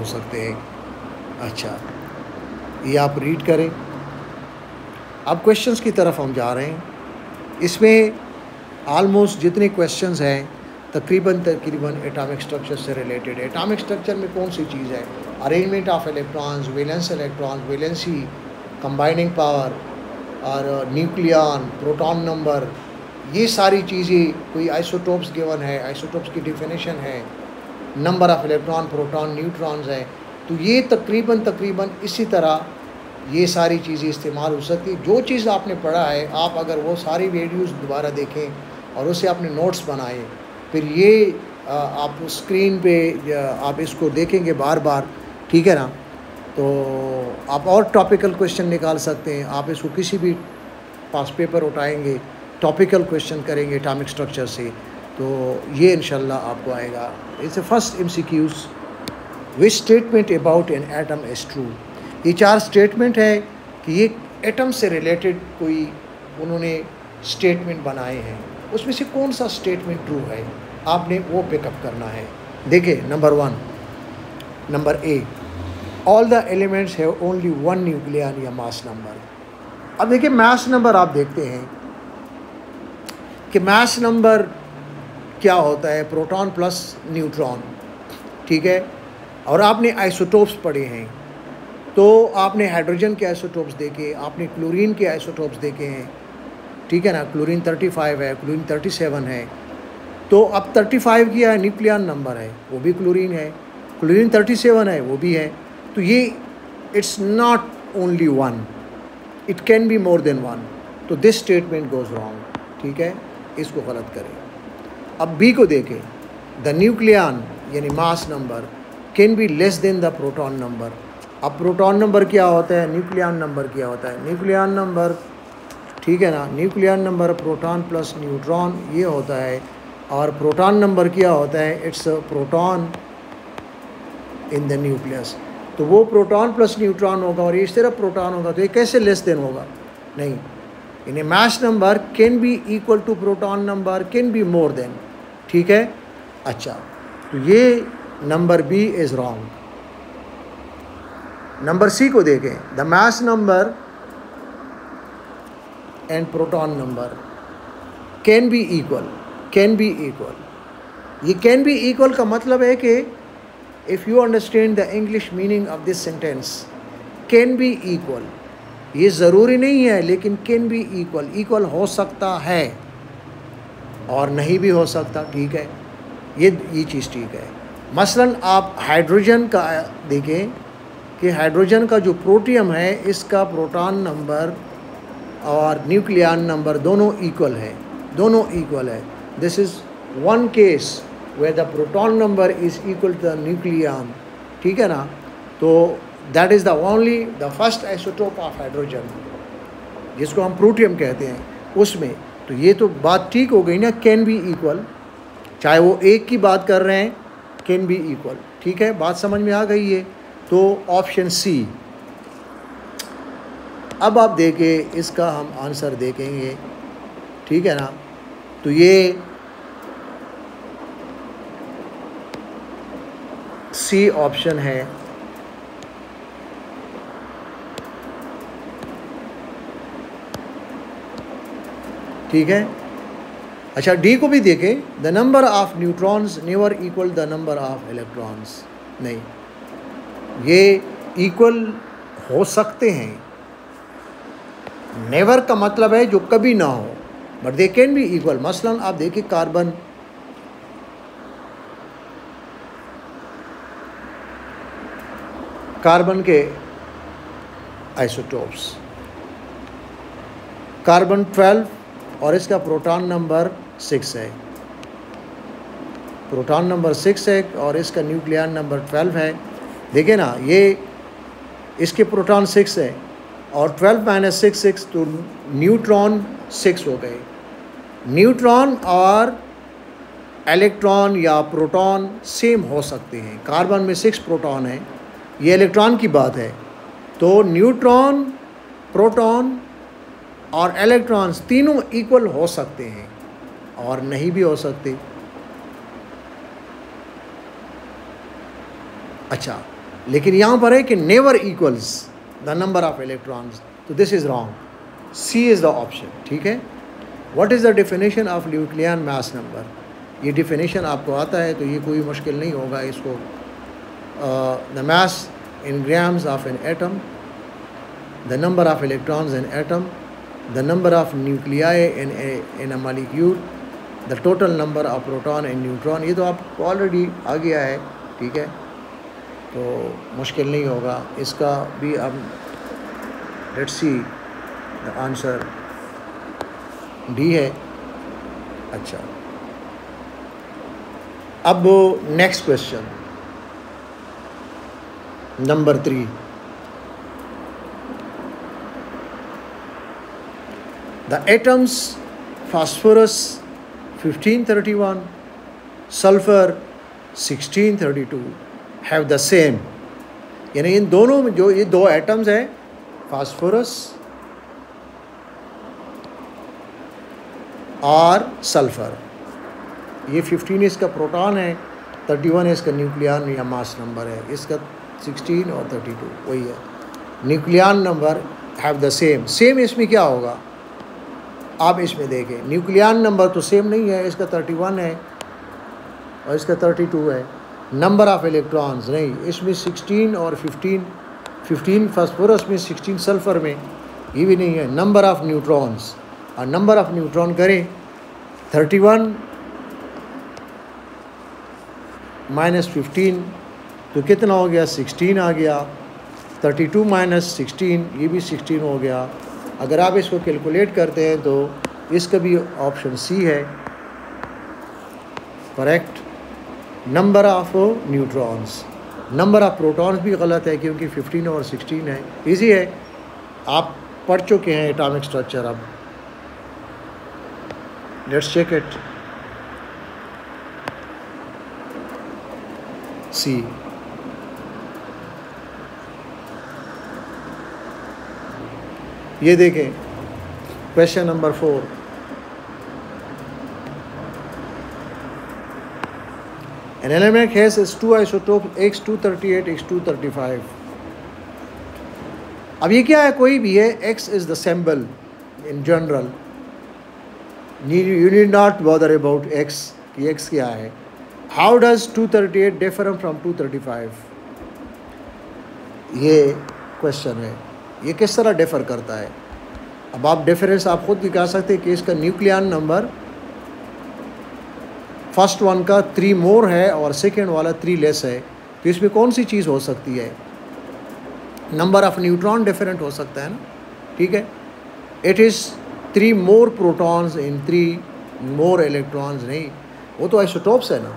सकते हैं। अच्छा, ये आप रीड करें। अब क्वेश्चंस की तरफ हम जा रहे हैं। इसमें ऑलमोस्ट जितने क्वेश्चंस हैं तकरीबन एटॉमिक स्ट्रक्चर से रिलेटेड। एटॉमिक स्ट्रक्चर में कौन सी चीज़ है? Arrangement of electrons, valency, combining power और न्यूक्लियन, प्रोटॉन नंबर, ये सारी चीज़ें। कोई आइसोटोप्स गिवन है, आइसोटोप्स की डिफिनेशन है, number of electron, proton, neutrons है। तो ये तकरीबन इसी तरह ये सारी चीज़ें इस्तेमाल हो सकती है। जो चीज़ आपने पढ़ा है, आप अगर वो सारी वीडियोस दोबारा देखें और उससे आपने नोट्स बनाएं, फिर ये आप स्क्रीन पे आप इसको देखेंगे बार बार, ठीक है ना? तो आप और टॉपिकल क्वेश्चन निकाल सकते हैं। आप इसको किसी भी पास पेपर उठाएंगे, टॉपिकल क्वेश्चन करेंगे एटॉमिक स्ट्रक्चर से, तो ये इंशाल्लाह आपको आएगा। It's first MCQs, which statement about an atom is true. ये 4 स्टेटमेंट है कि ये एटम से रिलेटेड कोई उन्होंने स्टेटमेंट बनाए हैं, उसमें से कौन सा स्टेटमेंट ट्रू है, आपने वो पिकअप करना है। देखिए, number A, all the elements have only 1 nucleon या मास नंबर। अब देखिए, मास नंबर आप देखते हैं कि मास नंबर क्या होता है, प्रोटॉन प्लस न्यूट्रॉन, ठीक है। और आपने आइसोटोप्स पढ़े हैं, तो आपने हाइड्रोजन के आइसोटोप्स देखे, आपने क्लोरीन के आइसोटोप्स देखे हैं, ठीक है ना। क्लोरीन 35 है, क्लोरीन 37 है। तो अब 35 की न्यूक्लियन नंबर है, वो भी क्लोरीन है, क्लोरीन 37 है, वो भी है। तो ये it's not only 1, it can be more then 1। तो दिस स्टेटमेंट गोज़ रॉन्ग, ठीक है, इसको गलत करें। अब B को देखें, द न्यूक्लियन यानी मास number can be less than the proton number. अब प्रोटॉन नंबर क्या होता है, न्यूक्लियन नंबर क्या होता है? न्यूक्लियन नंबर, ठीक है ना, nucleon number proton plus neutron ये होता है। और प्रोटॉन नंबर क्या होता है? It's proton in the nucleus. तो वो प्रोटॉन प्लस न्यूट्रॉन होगा और इस तरह प्रोटॉन होगा, तो ये कैसे लेस देन होगा? नहीं, in a mass number can be equal to proton number, can be more than, ठीक है। अच्छा, तो ये number B is wrong. Number C को देखें, the mass number and proton number can be equal, can be equal. ये can be equal का मतलब है कि if you understand the English meaning of this sentence, can be equal, ये ज़रूरी नहीं है, लेकिन कैन बी इक्वल, इक्वल हो सकता है और नहीं भी हो सकता, ठीक है। ये चीज़ ठीक है। मसलन आप हाइड्रोजन का देखें कि हाइड्रोजन का जो प्रोटियम है, इसका प्रोटॉन नंबर और न्यूक्लियन नंबर दोनों इक्वल है, दोनों इक्वल है। This is one case where the proton number is equal to the nucleon, ठीक है ना। तो that is the only the first isotope of hydrogen, जिसको हम प्रोटियम कहते हैं, उसमें। तो ये तो बात ठीक हो गई ना, कैन बी इक्वल, चाहे वो एक की बात कर रहे हैं, कैन बी इक्वल, ठीक है। बात समझ में आ गई है। तो ऑप्शन C। अब आप देखें, इसका हम आंसर देखेंगे, ठीक है ना। तो ये C ऑप्शन है। ठीक है। अच्छा, D को भी देखें, the number of neutrons never equal the number of electrons. नहीं, ये इक्वल हो सकते हैं। नेवर का मतलब है जो कभी ना हो, but they can be equal. मसलन आप देखिए, कार्बन के आइसोटोप्स, कार्बन 12 और इसका प्रोटॉन नंबर 6 है, प्रोटॉन नंबर 6 है और इसका न्यूक्लियन नंबर 12 है। देखिए ना, ये इसके प्रोटॉन 6 है और 12 - 6 6, तो न्यूट्रॉन 6 हो गए। न्यूट्रॉन और इलेक्ट्रॉन या प्रोटॉन सेम हो सकते हैं। कार्बन में 6 प्रोटॉन है, ये इलेक्ट्रॉन की बात है। तो न्यूट्रॉन, प्रोटॉन और इलेक्ट्रॉन्स तीनों इक्वल हो सकते हैं और नहीं भी हो सकते। अच्छा, लेकिन यहाँ पर है कि never equals the number of electrons, तो this is wrong, C is the option, ठीक है। What is the definition of nucleon mass number, ये डेफिनेशन आपको आता है तो ये कोई मुश्किल नहीं होगा इसको। The mass in grams of an atom, the number of electrons in atom, the number of nuclei in a molecule, the total number of proton and neutron, ये तो आपको ऑलरेडी आ गया है, ठीक है, तो मुश्किल नहीं होगा इसका भी। अब let's see the answer D है। अच्छा, अब next question number 3, the atoms phosphorus 1531, sulfur 1632 have the same, यानी इन दोनों में जो ये दो एटम्स हैं फास्फोरस और सल्फर, ये 15 इसका प्रोटॉन है, 31 इसका न्यूक्लियन या मास नंबर है, इसका 16 और 32 वही है। Nucleon number have the same, same इसमें क्या होगा आप इसमें देखें, न्यूक्लियन नंबर तो सेम नहीं है, इसका 31 है और इसका 32 है। नंबर ऑफ इलेक्ट्रॉन्स नहीं, इसमें 16 और 15 फास्फोरस में 16 सल्फर में, ये भी नहीं है। नंबर ऑफ न्यूट्रॉन्स, और नंबर ऑफ न्यूट्रॉन करें 31 माइनस 15 तो कितना हो गया, 16 आ गया। 32 माइनस 16 ये भी 16 हो गया। अगर आप इसको कैलकुलेट करते हैं तो इसका भी ऑप्शन सी है correct. Number of neutrons, number of protons भी गलत है क्योंकि 15 और 16 है। इजी है, आप पढ़ चुके हैं एटॉमिक स्ट्रक्चर। अब लेट्स चेक इट। सी, ये देखें question number 4, an element has its two isotopes X238 X235। अब ये क्या है, कोई भी है, X is the symbol in general, you need not bother about X कि X क्या है। How does 238 differ from 235, ये क्वेश्चन है, ये किस तरह डिफ़र करता है। अब आप डिफरेंस आप खुद भी कह सकते हैं कि इसका न्यूक्लियन नंबर फर्स्ट वन का 3 मोर है और सेकेंड वाला 3 लेस है, तो इसमें कौन सी चीज़ हो सकती है। नंबर ऑफ न्यूट्रॉन डिफरेंट हो सकता है ना, ठीक है। It is 3 more protons in 3 more electrons, नहीं, वो तो आइसोटोप्स है ना।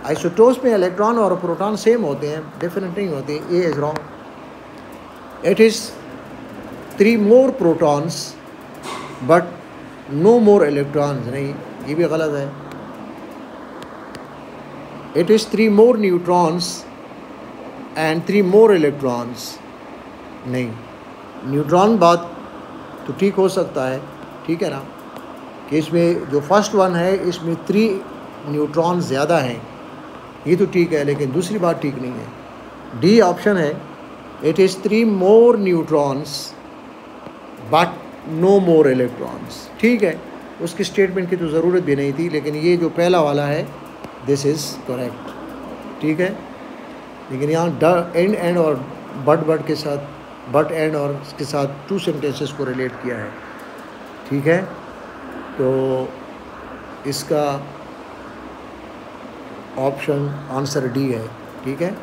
आइसोटोप्स में इलेक्ट्रॉन और प्रोटॉन सेम होते हैं, डिफरेंट नहीं होते। ये is wrong. It is 3 more protons but no more electrons, नहीं, ये भी गलत है। It is 3 more neutrons and 3 more electrons, नहीं। न्यूट्रॉन बात तो ठीक हो सकता है, ठीक है ना, कि इसमें जो फर्स्ट वन है इसमें 3 न्यूट्रॉन ज़्यादा हैं, ये तो ठीक है, लेकिन दूसरी बात ठीक नहीं है। डी ऑप्शन है, it is 3 more neutrons but no more electrons, ठीक है। उसकी स्टेटमेंट की तो ज़रूरत भी नहीं थी, लेकिन ये जो पहला वाला है दिस इज़ करेक्ट, ठीक है। लेकिन यहाँ ड एंड और बट के साथ, बट एंड और के साथ 2 सेंटेंसेस को रिलेट किया है, ठीक है। तो इसका ऑप्शन आंसर डी है, ठीक है।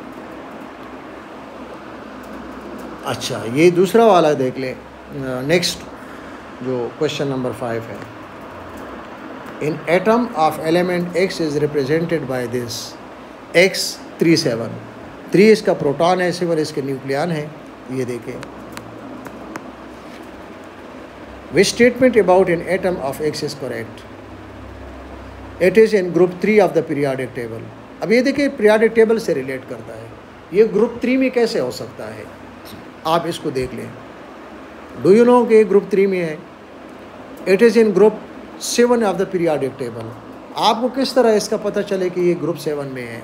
अच्छा, ये दूसरा वाला देख ले। नेक्स्ट जो क्वेश्चन नंबर 5 है, in atom of element X is represented by this X37। 3 इसका प्रोटॉन है, 7 इसके न्यूक्लियन है। ये देखें, which statement about an atom of X is correct. It is in group 3 of the periodic table. अब ये देखिए पीरियोडिक टेबल से रिलेट करता है, ये ग्रुप 3 में कैसे हो सकता है, आप इसको देख लें। डू यू नो कि ग्रुप 3 में है। It is in group 7 of the periodic table. आपको किस तरह इसका पता चले कि ये ग्रुप 7 में है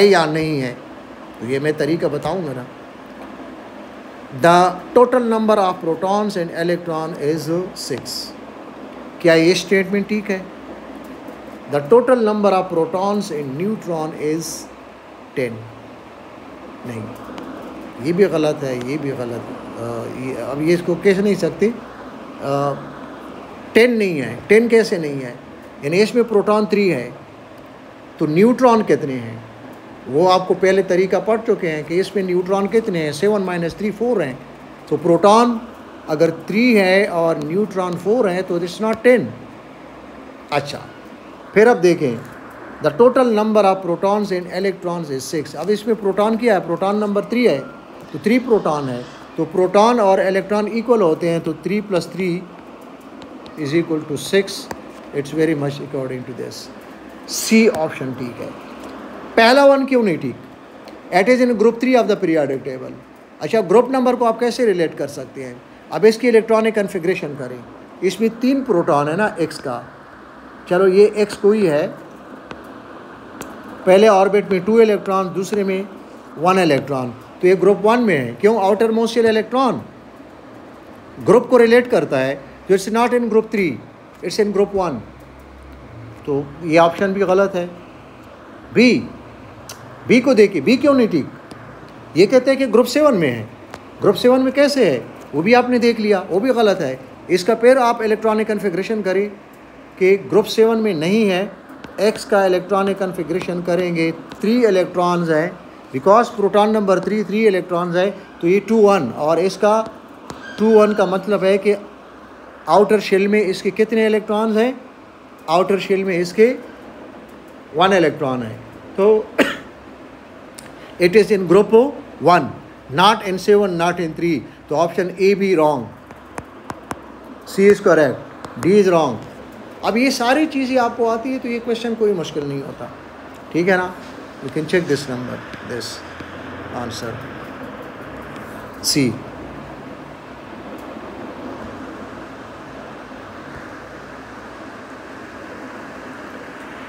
या नहीं है, तो ये मैं तरीका बताऊँगा ना। The total number of protons and electron is 6। क्या ये स्टेटमेंट ठीक है? The total number of protons and neutron is 10। नहीं, ये भी गलत है, ये भी गलत है। अब ये इसको कह नहीं सकते 10 नहीं है। 10 कैसे नहीं है? यानी इसमें प्रोटॉन 3 है, तो न्यूट्रॉन कितने हैं? वो आपको पहले तरीका पढ़ चुके हैं कि इसमें न्यूट्रॉन कितने हैं, 7 - 3 4 हैं। तो प्रोटॉन अगर 3 है और न्यूट्रॉन 4 है तो इट्स नॉट 10। अच्छा, फिर अब देखें, the total number of protons and electrons is 6। अब इसमें प्रोटॉन क्या है? प्रोटॉन नंबर 3 है, तो 3 प्रोटॉन है, तो प्रोटॉन और इलेक्ट्रॉन इक्वल होते हैं, तो 3 + 3 = 6। It's very much according to this. C option ठीक है। पहला वन क्यों नहीं ठीक? It is in group 3 of the periodic table. अच्छा, ग्रुप नंबर को आप कैसे रिलेट कर सकते हैं? अब इसकी इलेक्ट्रॉनिक कन्फिग्रेशन करें। इसमें 3 प्रोटॉन है ना एक्स का, चलो ये एक्स कोई है, पहले ऑर्बिट में 2 इलेक्ट्रॉन, दूसरे में 1 इलेक्ट्रॉन, तो ये ग्रुप 1 में है। क्यों? आउटर मोस्ट इलेक्ट्रॉन ग्रुप को रिलेट करता है, तो it's not in group 3, it's in group 1। तो ये ऑप्शन भी गलत है। बी को देखिए, बी क्यों नहीं ठीक? ये कहते हैं कि ग्रुप 7 में है। ग्रुप 7 में कैसे है? वो भी आपने देख लिया, वो भी गलत है। इसका फिर आप इलेक्ट्रॉनिक कन्फिग्रेशन करें कि ग्रुप 7 में नहीं है। एक्स का इलेक्ट्रॉनिक कन्फिग्रेशन करेंगे, 3 इलेक्ट्रॉन्स हैं, बिकॉज प्रोटॉन नंबर 3 इलेक्ट्रॉन्स है, तो ये 2 1, और इसका 2 1 का मतलब है कि आउटर शेल में इसके कितने इलेक्ट्रॉन्स हैं? आउटर शेल में इसके 1 इलेक्ट्रॉन है, तो it is in group 1, not in 7, not in 3। तो option A B wrong, C is correct, D is wrong. अब ये सारी चीज़ें आपको आती है तो ये क्वेश्चन कोई मुश्किल नहीं होता, ठीक है ना? You can check this number, this answer C.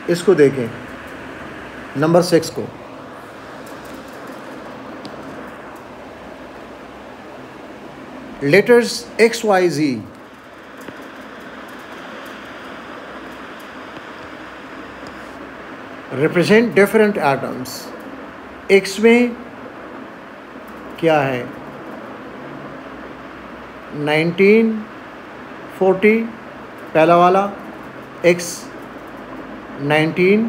इसको देखें, नंबर 6 को। Letters X, Y, Z represent different atoms। X में क्या है? 19 40 पहला वाला, X 19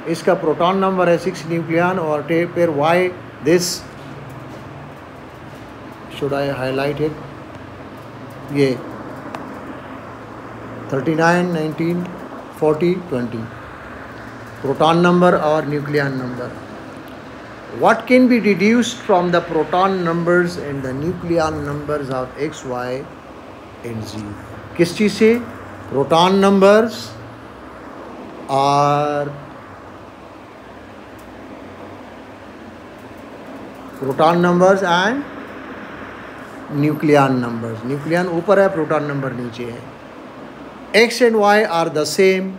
इसका प्रोटॉन नंबर है 6 न्यूक्लियन, और फिर Y this, should I highlight it, ये 39 19 40 20 प्रोटॉन नंबर और nucleon number. What can be deduced from the proton numbers and the nucleon numbers of X, Y and Z? किस चीज़ से? Proton numbers और proton numbers and nucleon numbers. Nucleon ऊपर है, proton number नीचे है। X and Y are the same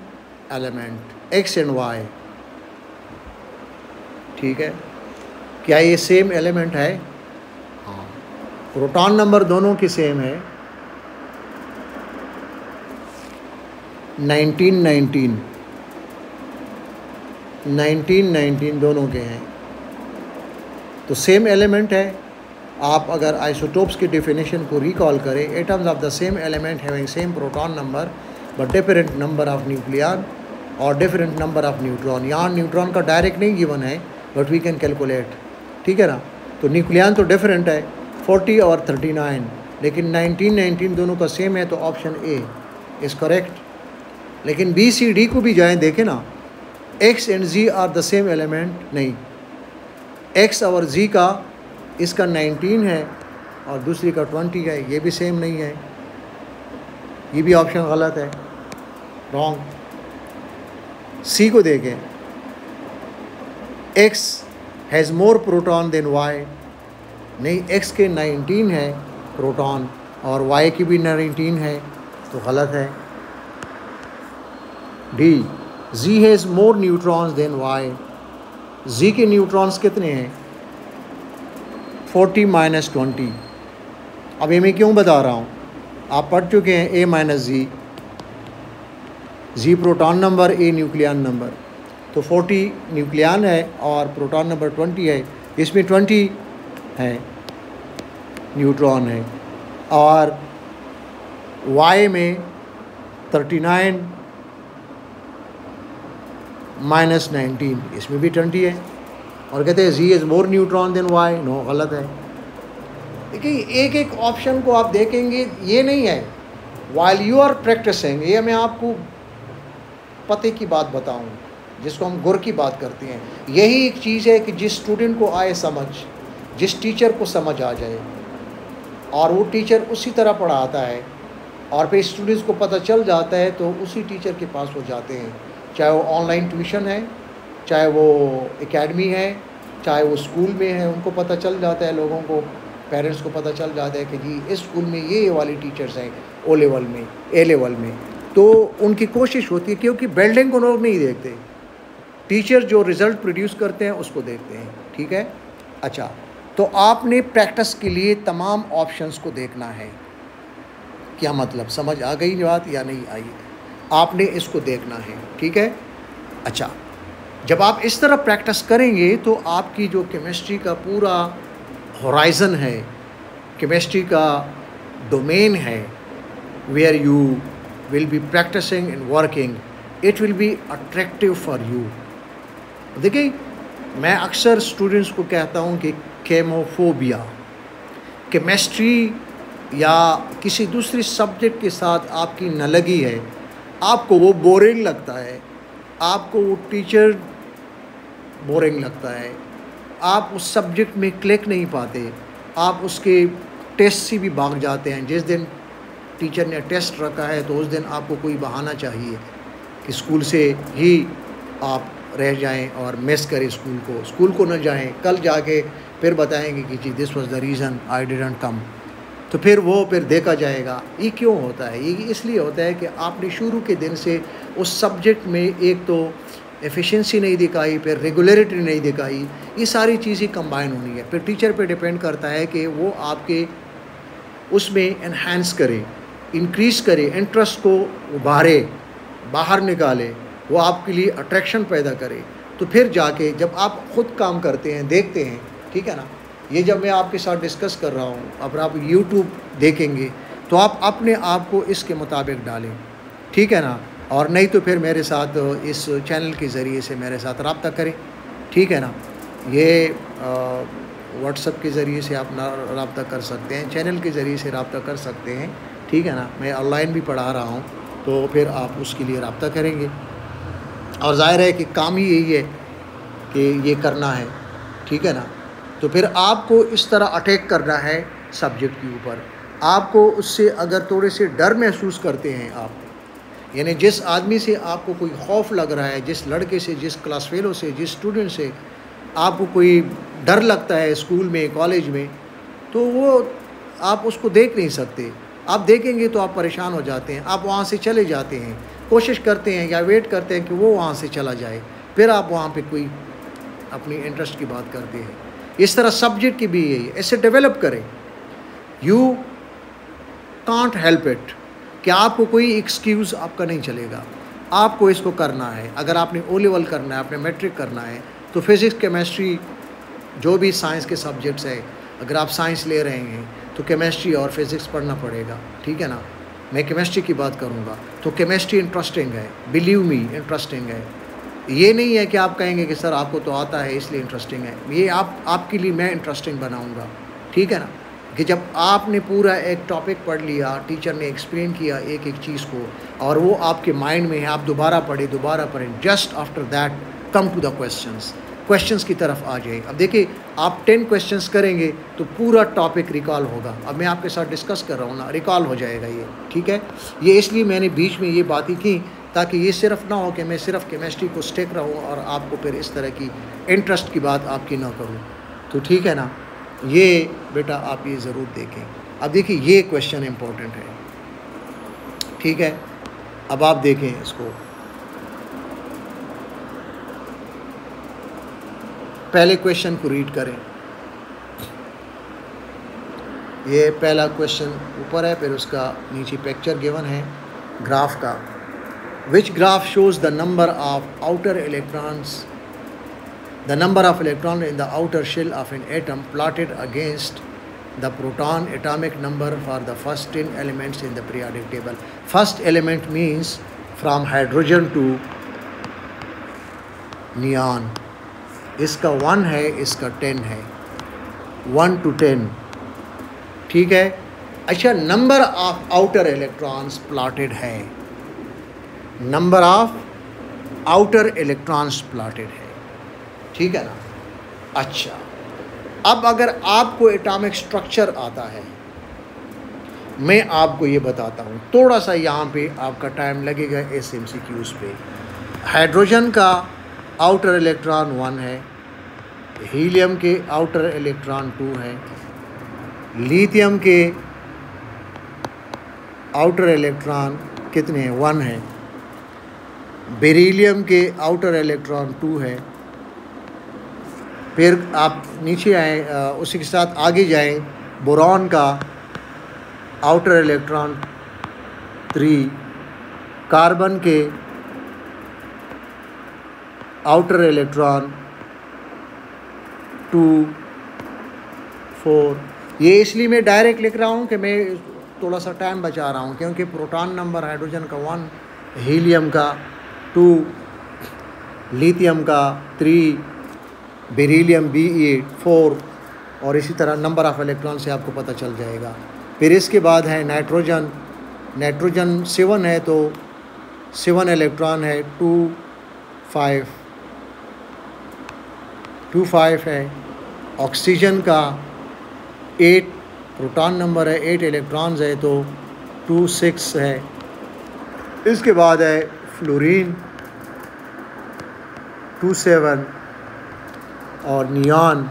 element, X and Y, ठीक है? क्या ये सेम एलिमेंट है? हाँ, प्रोटॉन नंबर दोनों की सेम है, 19 19 19 19 दोनों के हैं, तो सेम एलिमेंट है। आप अगर आइसोटोप्स की डेफिनेशन को रिकॉल करें, atoms of the same element having same proton number but different number of nucleon और डिफरेंट नंबर ऑफ न्यूट्रॉन। यहाँ न्यूट्रॉन का डायरेक्ट नहीं गिवन है, बट वी कैन कैलकुलेट, ठीक है ना? तो न्यूक्लियन तो डिफरेंट है, 40 और 39, लेकिन 19 19 दोनों का सेम है, तो ऑप्शन ए इज़ करेक्ट। लेकिन बी सी डी को भी जाएं, देखें ना, X and Z are the same element, नहीं, एक्स और जी का इसका 19 है और दूसरी का 20 है, ये भी सेम नहीं है, ये भी ऑप्शन गलत है, रॉन्ग। सी को देखें, X has more proton than Y, नहीं, एक्स के 19 है प्रोटॉन और वाई की भी 19 है, तो गलत है। D, G has more neutrons than Y, G के न्यूट्रॉन्स कितने हैं? 40 माइनस 20। अब ये मैं क्यों बता रहा हूँ, आप पढ़ चुके हैं A minus Z proton number, A nucleon number. तो 40 न्यूक्लियन है और प्रोटॉन नंबर 20 है, इसमें 20 है न्यूट्रॉन है। और Y में 39 माइनस 19, इसमें भी 20 है। और कहते हैं Z is more neutron than Y। No, गलत है। देखिए एक एक ऑप्शन को आप देखेंगे, ये नहीं है वाइल यू आर प्रैक्टिसिंग। ये मैं आपको पते की बात बताऊं, जिसको हम गुर की बात करते हैं। यही एक चीज़ है कि जिस स्टूडेंट को आए समझ, जिस टीचर को समझ आ जाए और वो टीचर उसी तरह पढ़ाता है और फिर स्टूडेंट्स को पता चल जाता है, तो उसी टीचर के पास वो जाते हैं। चाहे वो ऑनलाइन ट्यूशन है, चाहे वो एकेडमी है, चाहे वो स्कूल में है, उनको पता चल जाता है, लोगों को, पेरेंट्स को पता चल जाता है कि जी इस स्कूल में ये वाली टीचर्स हैं, ओ लेवल में, ए लेवल में। तो उनकी कोशिश होती है, क्योंकि बिल्डिंग को लोग नहीं देखते, टीचर जो रिज़ल्ट प्रोड्यूस करते हैं उसको देखते हैं। ठीक है, अच्छा, तो आपने प्रैक्टिस के लिए तमाम ऑप्शंस को देखना है। क्या मतलब, समझ आ गई बात या नहीं आई? आपने इसको देखना है। ठीक है, अच्छा, जब आप इस तरह प्रैक्टिस करेंगे तो आपकी जो केमिस्ट्री का पूरा होराइज़न है, केमिस्ट्री का डोमेन है, where you will be practising and working, it will be attractive for you. देखिए, मैं अक्सर स्टूडेंट्स को कहता हूँ कि केमोफोबिया, केमिस्ट्री या किसी दूसरी सब्जेक्ट के साथ आपकी न लगी है, आपको वो बोरिंग लगता है, आपको वो टीचर बोरिंग लगता है, आप उस सब्जेक्ट में क्लिक नहीं पाते, आप उसके टेस्ट से भी भाग जाते हैं। जिस दिन टीचर ने टेस्ट रखा है तो उस दिन आपको कोई बहाना चाहिए कि स्कूल से ही आप रह जाएं और मिस करें स्कूल को न जाएं, कल जाके फिर बताएंगे कि जी this was the reason I didn't come. तो फिर देखा जाएगा। ये क्यों होता है? ये इसलिए होता है कि आपने शुरू के दिन से उस सब्जेक्ट में एक तो एफिशिएंसी नहीं दिखाई, फिर रेगुलरिटी नहीं दिखाई, ये सारी चीज़ें कंबाइन होनी है। फिर टीचर पे डिपेंड करता है कि वो आपके उसमें एनहांस करे, इंक्रीज़ करे, इंटरेस्ट को उभारे, बाहर निकाले, वो आपके लिए अट्रैक्शन पैदा करे। तो फिर जाके जब आप ख़ुद काम करते हैं, देखते हैं, ठीक है ना, ये जब मैं आपके साथ डिस्कस कर रहा हूँ, अब आप यूट्यूब देखेंगे तो आप अपने आप को इसके मुताबिक डालें, ठीक है ना, और नहीं तो फिर मेरे साथ इस चैनल के ज़रिए से मेरे साथ रब्ता करें, ठीक है ना। ये व्हाट्सएप के ज़रिए से आप रब्ता कर सकते हैं, चैनल के ज़रिए से रब्ता कर सकते हैं, ठीक है ना। मैं ऑनलाइन भी पढ़ा रहा हूँ, तो फिर आप उसके लिए रब्ता करेंगे। और ज़ाहिर है कि काम ही यही है कि ये करना है, ठीक है ना। तो फिर आपको इस तरह अटैक करना है सब्जेक्ट के ऊपर। आपको उससे अगर थोड़े से डर महसूस करते हैं आप, यानी जिस आदमी से आपको कोई खौफ लग रहा है, जिस लड़के से, जिस क्लास फेलो से, जिस स्टूडेंट से आपको कोई डर लगता है स्कूल में, कॉलेज में, तो वो आप उसको देख नहीं सकते। आप देखेंगे तो आप परेशान हो जाते हैं, आप वहाँ से चले जाते हैं, कोशिश करते हैं या वेट करते हैं कि वो वहाँ से चला जाए, फिर आप वहाँ पे कोई अपनी इंटरेस्ट की बात करते हैं। इस तरह सब्जेक्ट की भी यही, ऐसे डेवलप करें। यू कांट हेल्प इट, कि आपको कोई एक्सक्यूज़ आपका नहीं चलेगा, आपको इसको करना है। अगर आपने ओ लेवल करना है, आपने मैट्रिक करना है, तो फिज़िक्स, केमिस्ट्री, जो भी साइंस के सब्जेक्ट्स है, अगर आप साइंस ले रहे हैं तो केमिस्ट्री और फिज़िक्स पढ़ना पड़ेगा, ठीक है ना। मैं केमिस्ट्री की बात करूँगा तो केमिस्ट्री इंटरेस्टिंग है, बिलीव मी इंटरेस्टिंग है। ये नहीं है कि आप कहेंगे कि सर आपको तो आता है इसलिए इंटरेस्टिंग है, ये आपके लिए मैं इंटरेस्टिंग बनाऊँगा, ठीक है ना। कि जब आपने पूरा एक टॉपिक पढ़ लिया, टीचर ने एक्सप्लेन किया एक एक चीज़ को, और वो आपके माइंड में है, आप दोबारा पढ़ें, just after that come to the questions की तरफ आ जाए। अब देखिए, आप 10 क्वेश्चंस करेंगे तो पूरा टॉपिक रिकॉल होगा। अब मैं आपके साथ डिस्कस कर रहा हूँ ना, रिकॉल हो जाएगा ये, ठीक है। ये इसलिए मैंने बीच में ये बातें की ताकि ये सिर्फ ना हो कि मैं सिर्फ केमिस्ट्री को स्टिक रहूँ और आपको फिर इस तरह की इंटरेस्ट की बात आपकी ना करूँ, तो ठीक है ना। ये बेटा आप ये ज़रूर देखें। अब देखिए, ये क्वेश्चन इम्पोर्टेंट है, ठीक है। अब आप देखें इसको, पहले क्वेश्चन को रीड करें। ये पहला क्वेश्चन ऊपर है, फिर उसका नीचे पिक्चर गिवन है ग्राफ का। Which graph shows the number of outer electrons, the number of electron in the outer shell of an atom plotted against the proton atomic number for the first 10 elements in the periodic table. First element means from hydrogen to neon. इसका 1 है, इसका 10 है, 1 to 10, ठीक है। अच्छा, number of outer electrons plotted है, number of outer electrons plotted है, ठीक है ना। अच्छा, अब अगर आपको एटॉमिक स्ट्रक्चर आता है, मैं आपको ये बताता हूँ, थोड़ा सा यहाँ पे आपका टाइम लगेगा SMCQs पे। हाइड्रोजन का आउटर इलेक्ट्रॉन 1 है, हीलियम के आउटर इलेक्ट्रॉन 2 है, लिथियम के आउटर इलेक्ट्रॉन कितने हैं, 1 है, बेरिलियम के आउटर इलेक्ट्रॉन 2 है। फिर आप नीचे आए, उसी के साथ आगे जाएं, बोरॉन का आउटर इलेक्ट्रॉन 3, कार्बन के आउटर इलेक्ट्रॉन 2, 4। ये इसलिए मैं डायरेक्ट लिख रहा हूँ कि मैं थोड़ा सा टाइम बचा रहा हूँ, क्योंकि प्रोटॉन नंबर हाइड्रोजन का 1, हीलियम का 2, लिथियम का 3, बेरिलियम Be 4, और इसी तरह नंबर ऑफ़ इलेक्ट्रॉन से आपको पता चल जाएगा। फिर इसके बाद है नाइट्रोजन, नाइट्रोजन 7 है, तो 7 इलेक्ट्रॉन है, 2, 5 है। ऑक्सीजन का 8 प्रोटॉन नंबर है, 8 इलेक्ट्रॉन्स है, तो 2, 6 है। इसके बाद है फ्लोरीन 2, 7 और नियॉन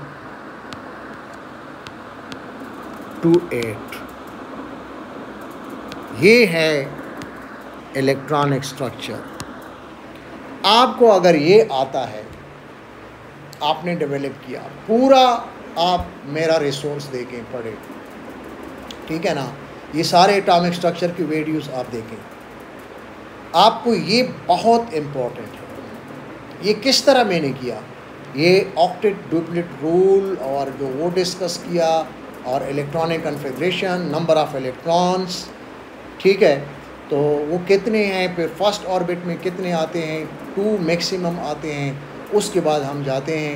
2, 8। ये है इलेक्ट्रॉनिक स्ट्रक्चर। आपको अगर ये आता है, आपने डेवलप किया पूरा, आप मेरा रिसोर्स देखें, पढ़ें, ठीक है ना। ये सारे एटॉमिक स्ट्रक्चर की वीडियोस आप देखें, आपको ये बहुत इम्पोर्टेंट है। ये किस तरह मैंने किया, ये ऑक्टेट डुप्लेट रूल और जो वो डिस्कस किया, और electronic configuration, number of electrons, ठीक है, तो वो कितने हैं, फिर फर्स्ट ऑर्बिट में कितने आते हैं, 2 मैक्सिमम आते हैं। उसके बाद हम जाते हैं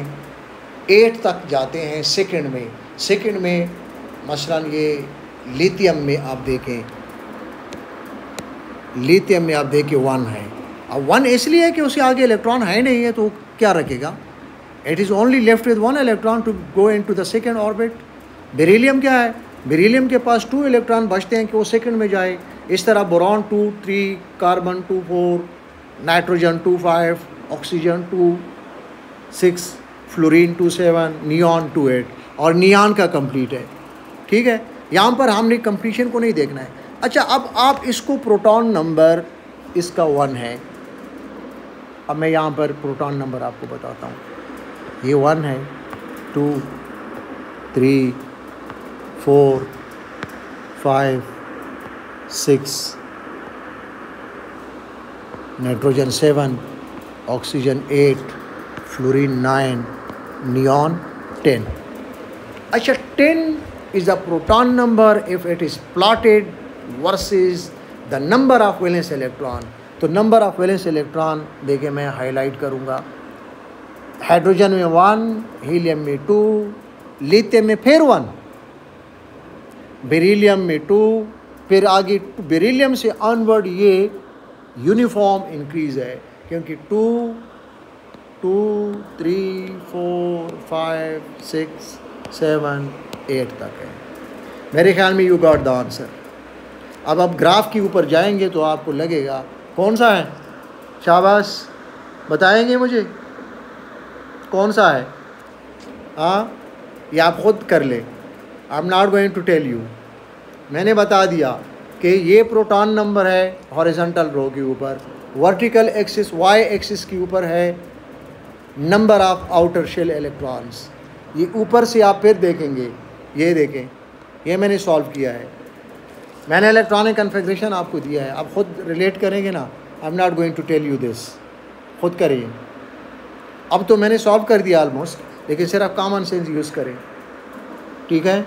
8 तक जाते हैं सेकंड में मसलन ये लिथियम में आप देखें, 1 है। अब 1 इसलिए है कि उसके आगे इलेक्ट्रॉन है नहीं है, तो क्या रखेगा, it is only left with 1 electron to go into the second orbit. Beryllium क्या है, बेरिलियम के पास 2 इलेक्ट्रॉन बचते हैं कि वो सेकंड में जाए। इस तरह boron 2, 3, carbon 2, 4, nitrogen 2, 5, oxygen 2, 6, fluorine 2, 7, neon 2, 8, और नियॉन का कंप्लीट है, ठीक है। यहाँ पर हमने कंप्लीशन को नहीं देखना है। अच्छा, अब आप इसको प्रोटॉन नंबर इसका 1 है। अब मैं यहाँ पर प्रोटॉन नंबर आपको बताता हूँ, ये 1 है, 2, 3, 4, 5, 6, नाइट्रोजन 7, ऑक्सीजन 8, फ्लोरीन 9, नियॉन 10। अच्छा, 10 is the proton number if it is plotted versus the number of valence electron। तो नंबर ऑफ वैलेंस इलेक्ट्रॉन देखे मैं हाईलाइट करूँगा। हाइड्रोजन में 1, हीलियम में 2, लिथियम में फिर 1, बेरिलियम में 2, फिर आगे बेरिलियम से ऑनवर्ड ये यूनिफॉर्म इंक्रीज़ है, क्योंकि 2, 3, 4, 5, 6, 7, 8 तक है। मेरे ख्याल में यू गॉट द आंसर। अब आप ग्राफ के ऊपर जाएंगे तो आपको लगेगा कौन सा है, शाबाश, बताएंगे मुझे कौन सा है। हाँ, ये आप ख़ुद कर ले, I am not going to tell you. मैंने बता दिया कि ये प्रोटॉन नंबर है हॉरिजॉन्टल रो के ऊपर, वर्टिकल एक्सिस वाई एक्सिस के ऊपर है number of outer shell electrons. ये ऊपर से आप फिर देखेंगे, ये देखें ये मैंने सॉल्व किया है, मैंने इलेक्ट्रॉनिक कन्फिग्रेशन आपको दिया है, आप खुद रिलेट करेंगे ना। I am not going to tell you this, खुद करिए। अब तो मैंने सॉल्व कर दिया ऑलमोस्ट, लेकिन सिर्फ कॉमन सेंस यूज़ करें, ठीक है।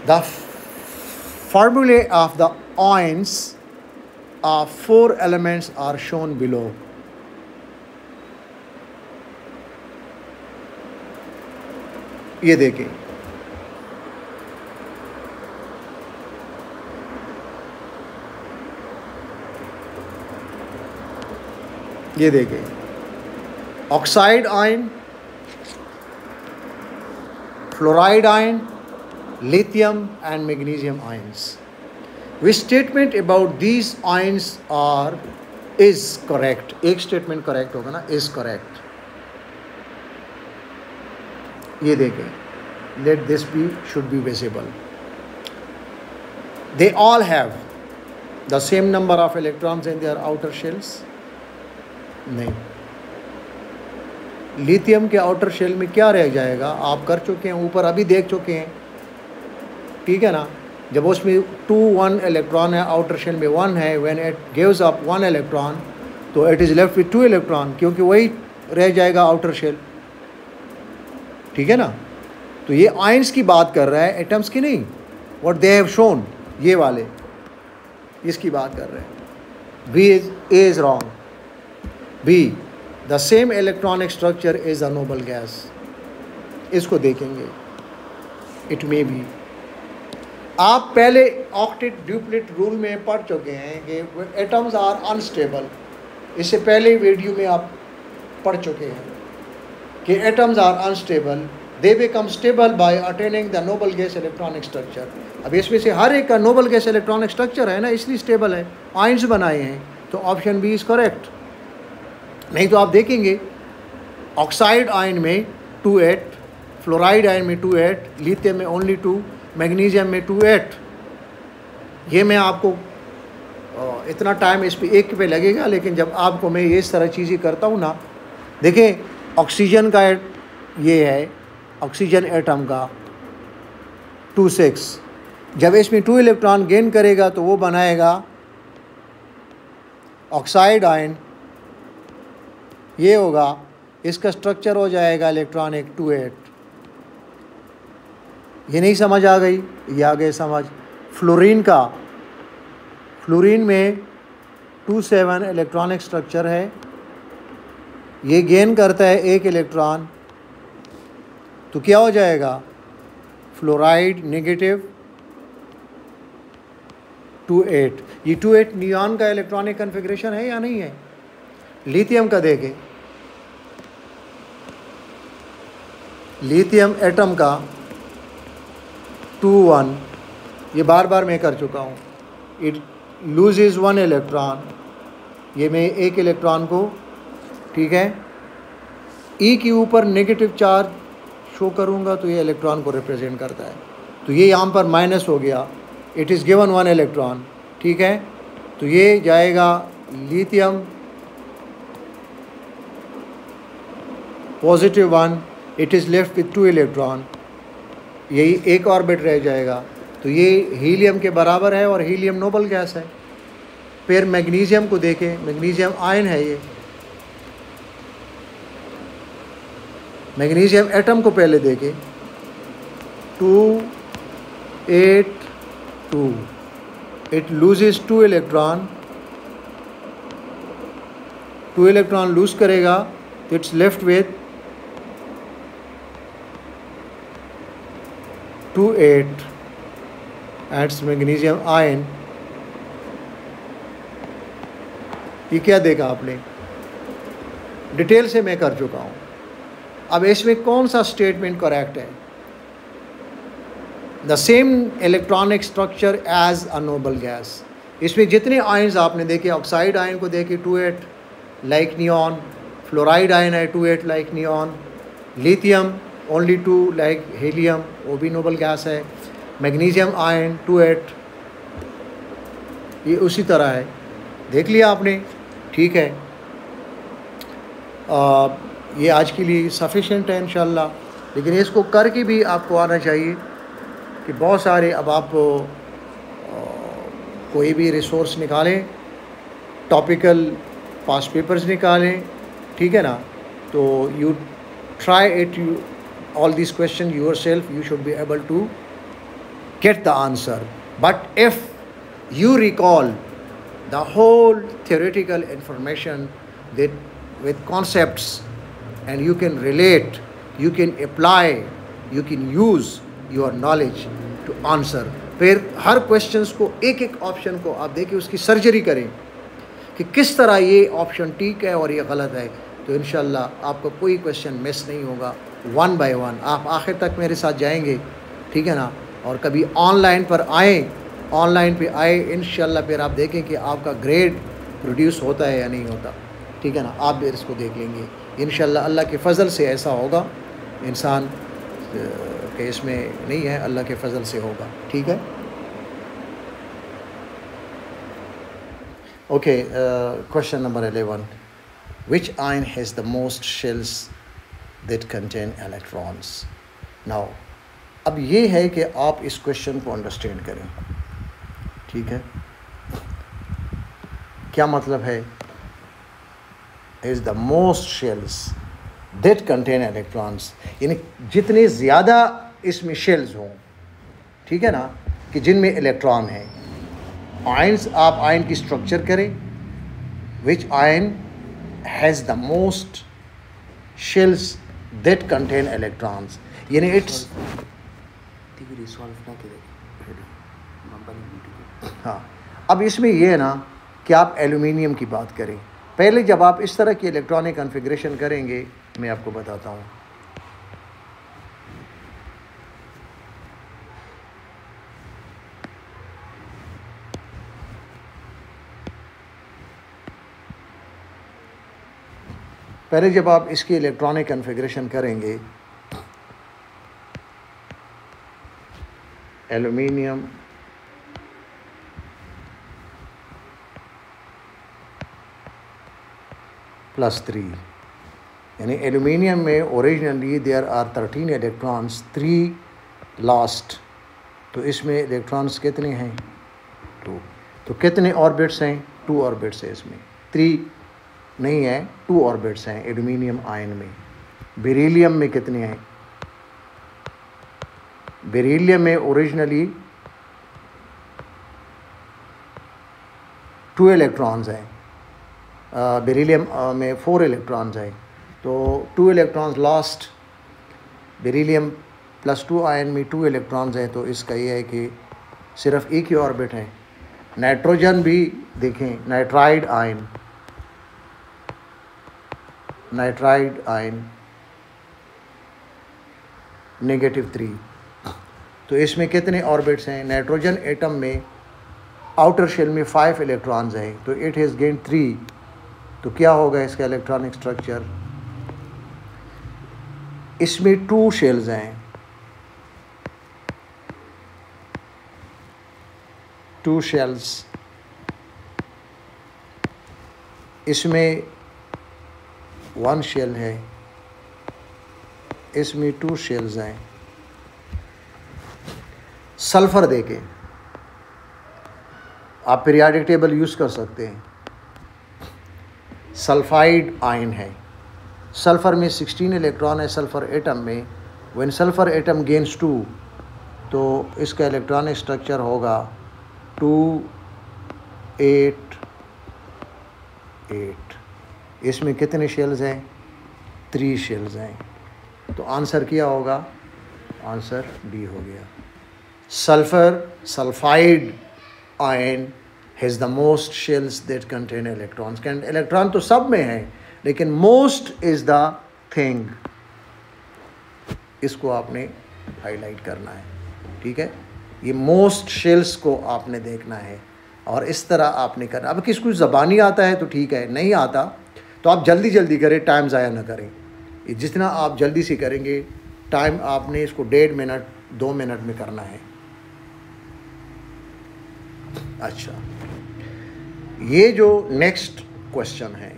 द फॉर्मूले of the ions of 4 elements are shown below. ये देखें, ये देखें, oxide ion, fluoride ion, lithium and magnesium ions. Which statement about these ions is correct? एक statement correct होगा ना, is correct. ये देखें, let this be should be visible. They all have the same number of electrons in their outer shells. नहीं, lithium के outer shell में क्या रह जाएगा, आप कर चुके हैं, ऊपर अभी देख चुके हैं, ठीक है ना। जब उसमें 1 इलेक्ट्रॉन है, आउटर शेल में 1 है, when it gives up 1 electron तो it is left with 2 electron, क्योंकि वही रह जाएगा आउटर शेल, ठीक है ना। तो ये आयंस की बात कर रहा है, एटम्स की नहीं। व्हाट दे हैव शोन, ये वाले, इसकी बात कर रहे हैं। B is wrong. B, the same electronic structure is a noble gas, इसको देखेंगे। इट मे बी, आप पहले ऑक्टेट ड्यूप्लेट रूल में पढ़ चुके हैं कि एटम्स आर अनस्टेबल। इससे पहले वीडियो में आप पढ़ चुके हैं कि atoms are unstable, they become stable by attaining the noble gas electronic structure. अब इसमें से हर एक का नोबल गैस इलेक्ट्रॉनिक स्ट्रक्चर है ना, इसलिए स्टेबल है, आयंस बनाए हैं, तो ऑप्शन बी इज़ करेक्ट। नहीं तो आप देखेंगे ऑक्साइड आयन में 2-8, फ्लोराइड आयन में 2-8, लिथियम में ओनली 2, मैग्नीशियम में 2-8। ये मैं आपको इतना टाइम इस पे एक पे लगेगा, लेकिन जब आपको मैं ये इस तरह चीज़ें करता हूँ ना, देखें ऑक्सीजन का ये है, ऑक्सीजन एटम का 2-6, जब इसमें 2 इलेक्ट्रॉन गेन करेगा तो वो बनाएगा ऑक्साइड आयन, ये होगा, इसका स्ट्रक्चर हो जाएगा इलेक्ट्रॉनिक 2-8। ये नहीं समझ आ गई, ये आ गए समझ। फ्लोरीन का, फ्लोरीन में 2-7 इलेक्ट्रॉनिक स्ट्रक्चर है, ये गेन करता है 1 इलेक्ट्रॉन, तो क्या हो जाएगा, फ्लोराइड नेगेटिव 2-8। ये 2-8 नियॉन का इलेक्ट्रॉनिक कन्फिग्रेशन है या नहीं है। लिथियम का देखें, लिथियम एटम का 2-1, ये बार बार मैं कर चुका हूँ। इट लूजेज 1 इलेक्ट्रॉन, ये मैं 1 इलेक्ट्रॉन को, ठीक है, ई के ऊपर नेगेटिव चार्ज शो करूँगा तो ये इलेक्ट्रॉन को रिप्रेजेंट करता है, तो ये यहाँ पर माइनस हो गया, इट इज़ गिवन 1 इलेक्ट्रॉन, ठीक है। तो ये जाएगा lithium +1, it is left with 2 electron, यही एक ऑर्बिट रह जाएगा, तो ये हीलियम के बराबर है और हीलियम नोबल गैस है। फिर मैग्नीशियम को देखें, मैग्नीशियम आयन है, ये मैग्नीशियम एटम को पहले देखें, 2-8-2, it loses 2 electron, 2 electron lose करेगा तो it's left with 2-8 it's magnesium ion. ये क्या देखा आपने, डिटेल से मैं कर चुका हूँ। अब इसमें कौन सा स्टेटमेंट करेक्ट है, the same electronic structure as a noble gas. इसमें जितने आयन्स आपने देखे, ऑक्साइड आयन को देखे 2-8 लाइक नियॉन, फ्लोराइड आयन है 2-8 like neon, lithium only 2 like helium, वो भी नोबल गैस है, मैग्नीशियम आयन 2-8, ये उसी तरह है। देख लिया आपने, ठीक है। ये आज के लिए सफिशेंट है इंशाल्लाह। लेकिन इसको करके भी आपको आना चाहिए कि बहुत सारे, अब आप कोई भी रिसोर्स निकालें, टॉपिकल पास्ट पेपर्स निकालें, ठीक है ना, तो you try it, you all these questions yourself, you should be able to get the answer. But if you recall the whole theoretical information that with concepts, and you can relate, you can apply, you can use your knowledge to answer, फिर हर questions को, एक एक option को आप देखिए, उसकी surgery करें कि किस तरह ये ऑप्शन ठीक है और ये गलत है, तो इंशाल्लाह आपको कोई क्वेश्चन मिस नहीं होगा। 1 by 1 आप आखिर तक मेरे साथ जाएंगे, ठीक है ना। और कभी ऑनलाइन पर आए, ऑनलाइन पे आए इंशाल्लाह, फिर आप देखें कि आपका ग्रेड प्रोड्यूस होता है या नहीं होता, ठीक है ना। आप भी इसको देख लेंगे इंशाल्लाह। अल्लाह के फ़ज़ल से ऐसा होगा, इंसान के इसमें नहीं है, अल्लाह के फ़ज़ल से होगा, ठीक है। Okay, question number 11, which ion has the most shells that contain electrons? Now, अब ये है कि आप इस क्वेश्चन को अंडरस्टैंड करें, ठीक है। क्या मतलब है is the most shells that contain electrons, यानी जितने ज़्यादा इसमें शेल्स हों, ठीक है ना, कि जिनमें इलेक्ट्रॉन हैं। आयन्स, आप आयन की स्ट्रक्चर करें, which ion has the most shells that contain electrons, यानी इट्स, हाँ। अब इसमें ये है ना कि आप एल्यूमिनियम की बात करें। पहले जब आप इस तरह की इलेक्ट्रॉनिक कॉन्फ़िगरेशन करेंगे, मैं आपको बताता हूँ। पहले जब आप इसकी इलेक्ट्रॉनिक कॉन्फ़िगरेशन करेंगे, एल्यूमिनियम +3, यानी एल्यूमिनियम में originally there are 13 electrons, 3 lost, तो इसमें इलेक्ट्रॉन्स कितने हैं? 2। तो कितने ऑर्बिट्स हैं? 2 ऑर्बिट्स है इसमें, 3 नहीं है, 2 ऑर्बिट्स हैं एल्यूमिनियम आयन में। बेरिलियम में कितने हैं? बेरिलियम में ओरिजिनली 2 इलेक्ट्रॉन्स हैं, बेरिलियम में 4 इलेक्ट्रॉन्स हैं, तो 2 इलेक्ट्रॉन्स लास्ट। बेरिलियम +2 आयन में 2 इलेक्ट्रॉन्स हैं, तो इसका ये है कि सिर्फ एक ही ऑर्बिट है। नाइट्रोजन भी देखें, नाइट्राइड आयन, नाइट्राइड आयन -3, तो इसमें कितने ऑर्बिट्स हैं? नाइट्रोजन एटम में आउटर शेल में 5 इलेक्ट्रॉन्स हैं, तो इट हैज़ गेन 3, तो क्या होगा इसका इलेक्ट्रॉनिक स्ट्रक्चर? इसमें 2 शेल्स हैं, 2 शेल्स, इसमें 1 शेल है, इसमें 2 शेल्स हैं। सल्फ़र देके आप पीरियाडिक टेबल यूज़ कर सकते हैं। सल्फाइड आयन है, सल्फ़र में 16 इलेक्ट्रॉन है सल्फ़र एटम में। व्हेन सल्फ़र एटम गेन्स 2, तो इसका इलेक्ट्रॉनिक स्ट्रक्चर होगा 2 8 8। इसमें कितने शेल्स हैं? 3 शेल्स हैं, तो आंसर क्या होगा? आंसर डी हो गया। Sulphur, sulphide ion has the most shells that contain electrons. Can electron तो सब में है, लेकिन मोस्ट इज़ द थिंग, इसको आपने हाईलाइट करना है, ठीक है। ये मोस्ट शेल्स को आपने देखना है और इस तरह आपने करना। अब किसको ज़बानी आता है तो ठीक है, नहीं आता तो आप जल्दी जल्दी करें, टाइम ज़ाया ना करें। जितना आप जल्दी से करेंगे, टाइम आपने इसको 1.5 मिनट 2 मिनट में करना है। अच्छा, ये जो नेक्स्ट क्वेश्चन है,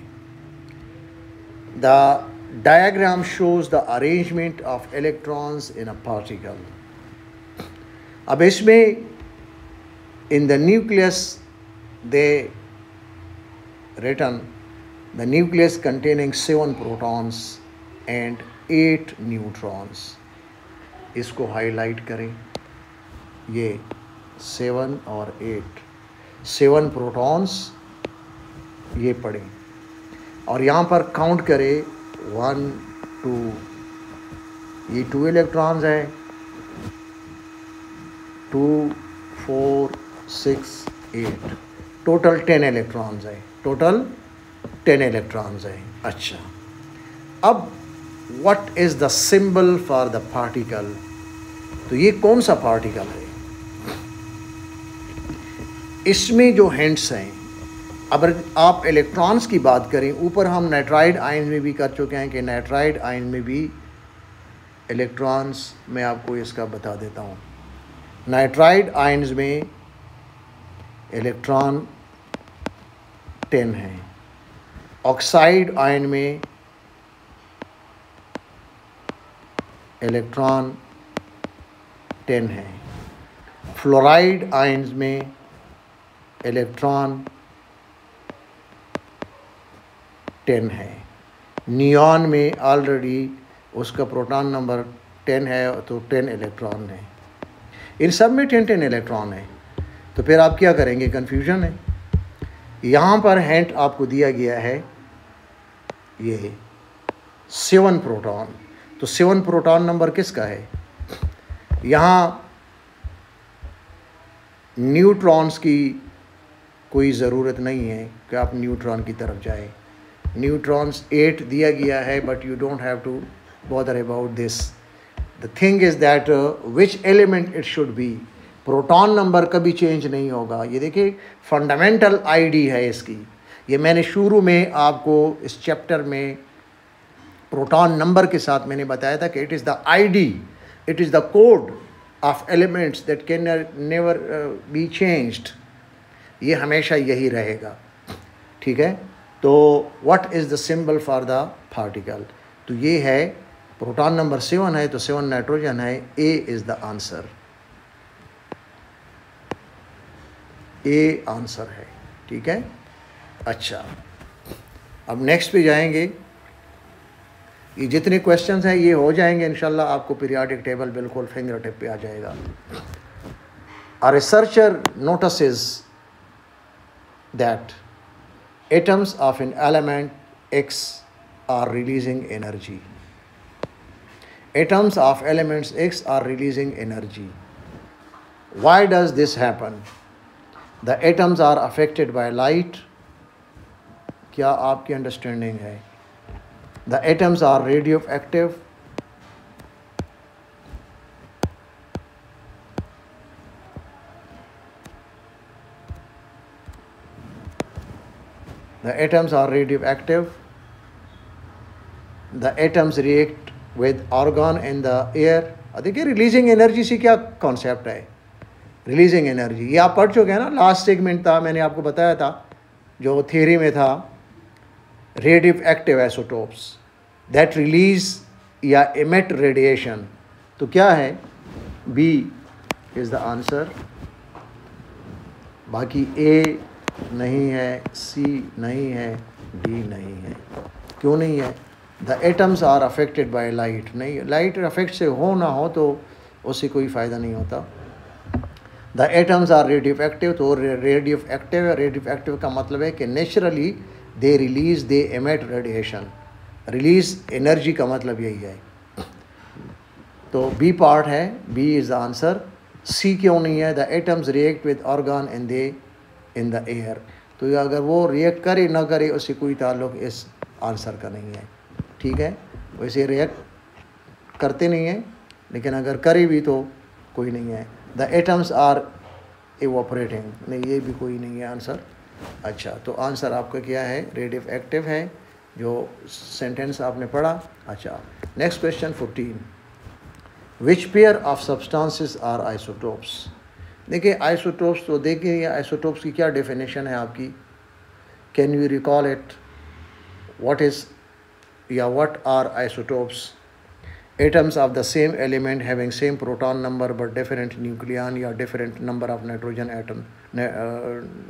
the Diagram shows the arrangement of electrons in a particle. अब इसमें in the nucleus they written the nucleus containing 7 protons and 8 neutrons. इसको हाईलाइट करें, ये 7 और 8, 7 प्रोटॉन्स ये पढ़ें और यहाँ पर काउंट करें 1 2, ये 2 इलेक्ट्रॉन्स हैं, 2 4 6 8, टोटल 10 इलेक्ट्रॉन्स हैं, टोटल 10 इलेक्ट्रॉन्स हैं. अच्छा, अब what is the symbol for the particle? तो ये कौन सा पार्टिकल है? इसमें जो हिंट्स हैं, अगर आप इलेक्ट्रॉन्स की बात करें, ऊपर हम नाइट्राइड आयन में भी कर चुके हैं कि नाइट्राइड आयन में भी इलेक्ट्रॉन्स, मैं आपको इसका बता देता हूँ. नाइट्राइड आयन्स में इलेक्ट्रॉन 10 हैं, ऑक्साइड आयन में इलेक्ट्रॉन 10 हैं, फ्लोराइड आयन्स में इलेक्ट्रॉन 10 है, नियॉन में ऑलरेडी उसका प्रोटॉन नंबर 10 है तो 10 इलेक्ट्रॉन है. इन सब में 10 इलेक्ट्रॉन है. तो फिर आप क्या करेंगे? कन्फ्यूजन है. यहाँ पर हिंट आपको दिया गया है ये 7 प्रोटॉन. तो 7 प्रोटॉन नंबर किसका है? यहाँ न्यूट्रॉन्स की कोई ज़रूरत नहीं है कि आप न्यूट्रॉन की तरफ जाए. न्यूट्रॉन्स 8 दिया गया है, but you don't have to bother about this. The thing is that which element it should be. Proton number कभी चेंज नहीं होगा. ये देखिए फंडामेंटल आईडी है इसकी. ये मैंने शुरू में आपको इस चैप्टर में प्रोटॉन नंबर के साथ मैंने बताया था कि it is the ID, it is the code of elements that can never be changed. ये हमेशा यही रहेगा. ठीक है. तो what is the symbol for the particle? तो ये है प्रोटॉन नंबर 7 है, तो 7 नाइट्रोजन है. A is the answer. A answer है. ठीक है. अच्छा, अब नेक्स्ट पे जाएंगे. ये जितने क्वेश्चंस हैं ये हो जाएंगे इंशाल्लाह. आपको पीरियोडिक टेबल बिल्कुल फिंगर टिप पे आ जाएगा. A researcher notices that atoms of an element X are releasing energy. Atoms of elements X are releasing energy. Why does this happen? The atoms are affected by light. क्या आपकी understanding है? The atoms are radioactive. The atoms are radioactive. The atoms react with argon in the air. देखिए releasing energy से क्या concept है? Releasing energy ये आप पढ़ चुके हैं ना. लास्ट सेगमेंट था, मैंने आपको बताया था जो थियरी में था. Radioactive isotopes that release या एमिट रेडिएशन. तो क्या है? B is the answer. बाकी ए नहीं है, सी नहीं है, डी नहीं है. क्यों नहीं है? The atoms are affected by light. नहीं, लाइट अफेक्ट से हो ना हो तो उससे कोई फ़ायदा नहीं होता. The atoms are radioactive. तो रेडियो एक्टिव, रेडियो एक्टिव का मतलब है कि naturally they release, they emit radiation. Release energy का मतलब यही है. तो बी पार्ट है, B is the answer. C क्यों नहीं है? The atoms react with argon in the air. तो अगर वो रिएक्ट करे ना करे उससे कोई ताल्लुक इस आंसर का नहीं है. ठीक है. वैसे रिएक्ट करते नहीं हैं, लेकिन अगर करे भी तो कोई नहीं है. The atoms are evaporating. नहीं, ये भी कोई नहीं है आंसर. अच्छा, तो आंसर आपका क्या है? रेडियो एक्टिव है, जो सेंटेंस आपने पढ़ा. अच्छा, next question 14. Which pair of substances are isotopes? देखिए आइसोटोप्स, तो देखिए आइसोटोप्स की क्या डेफिनेशन है आपकी. Can you recall it? What is या what are isotopes? Atoms of the same element having same proton number but different nucleon या different number of nitrogen atom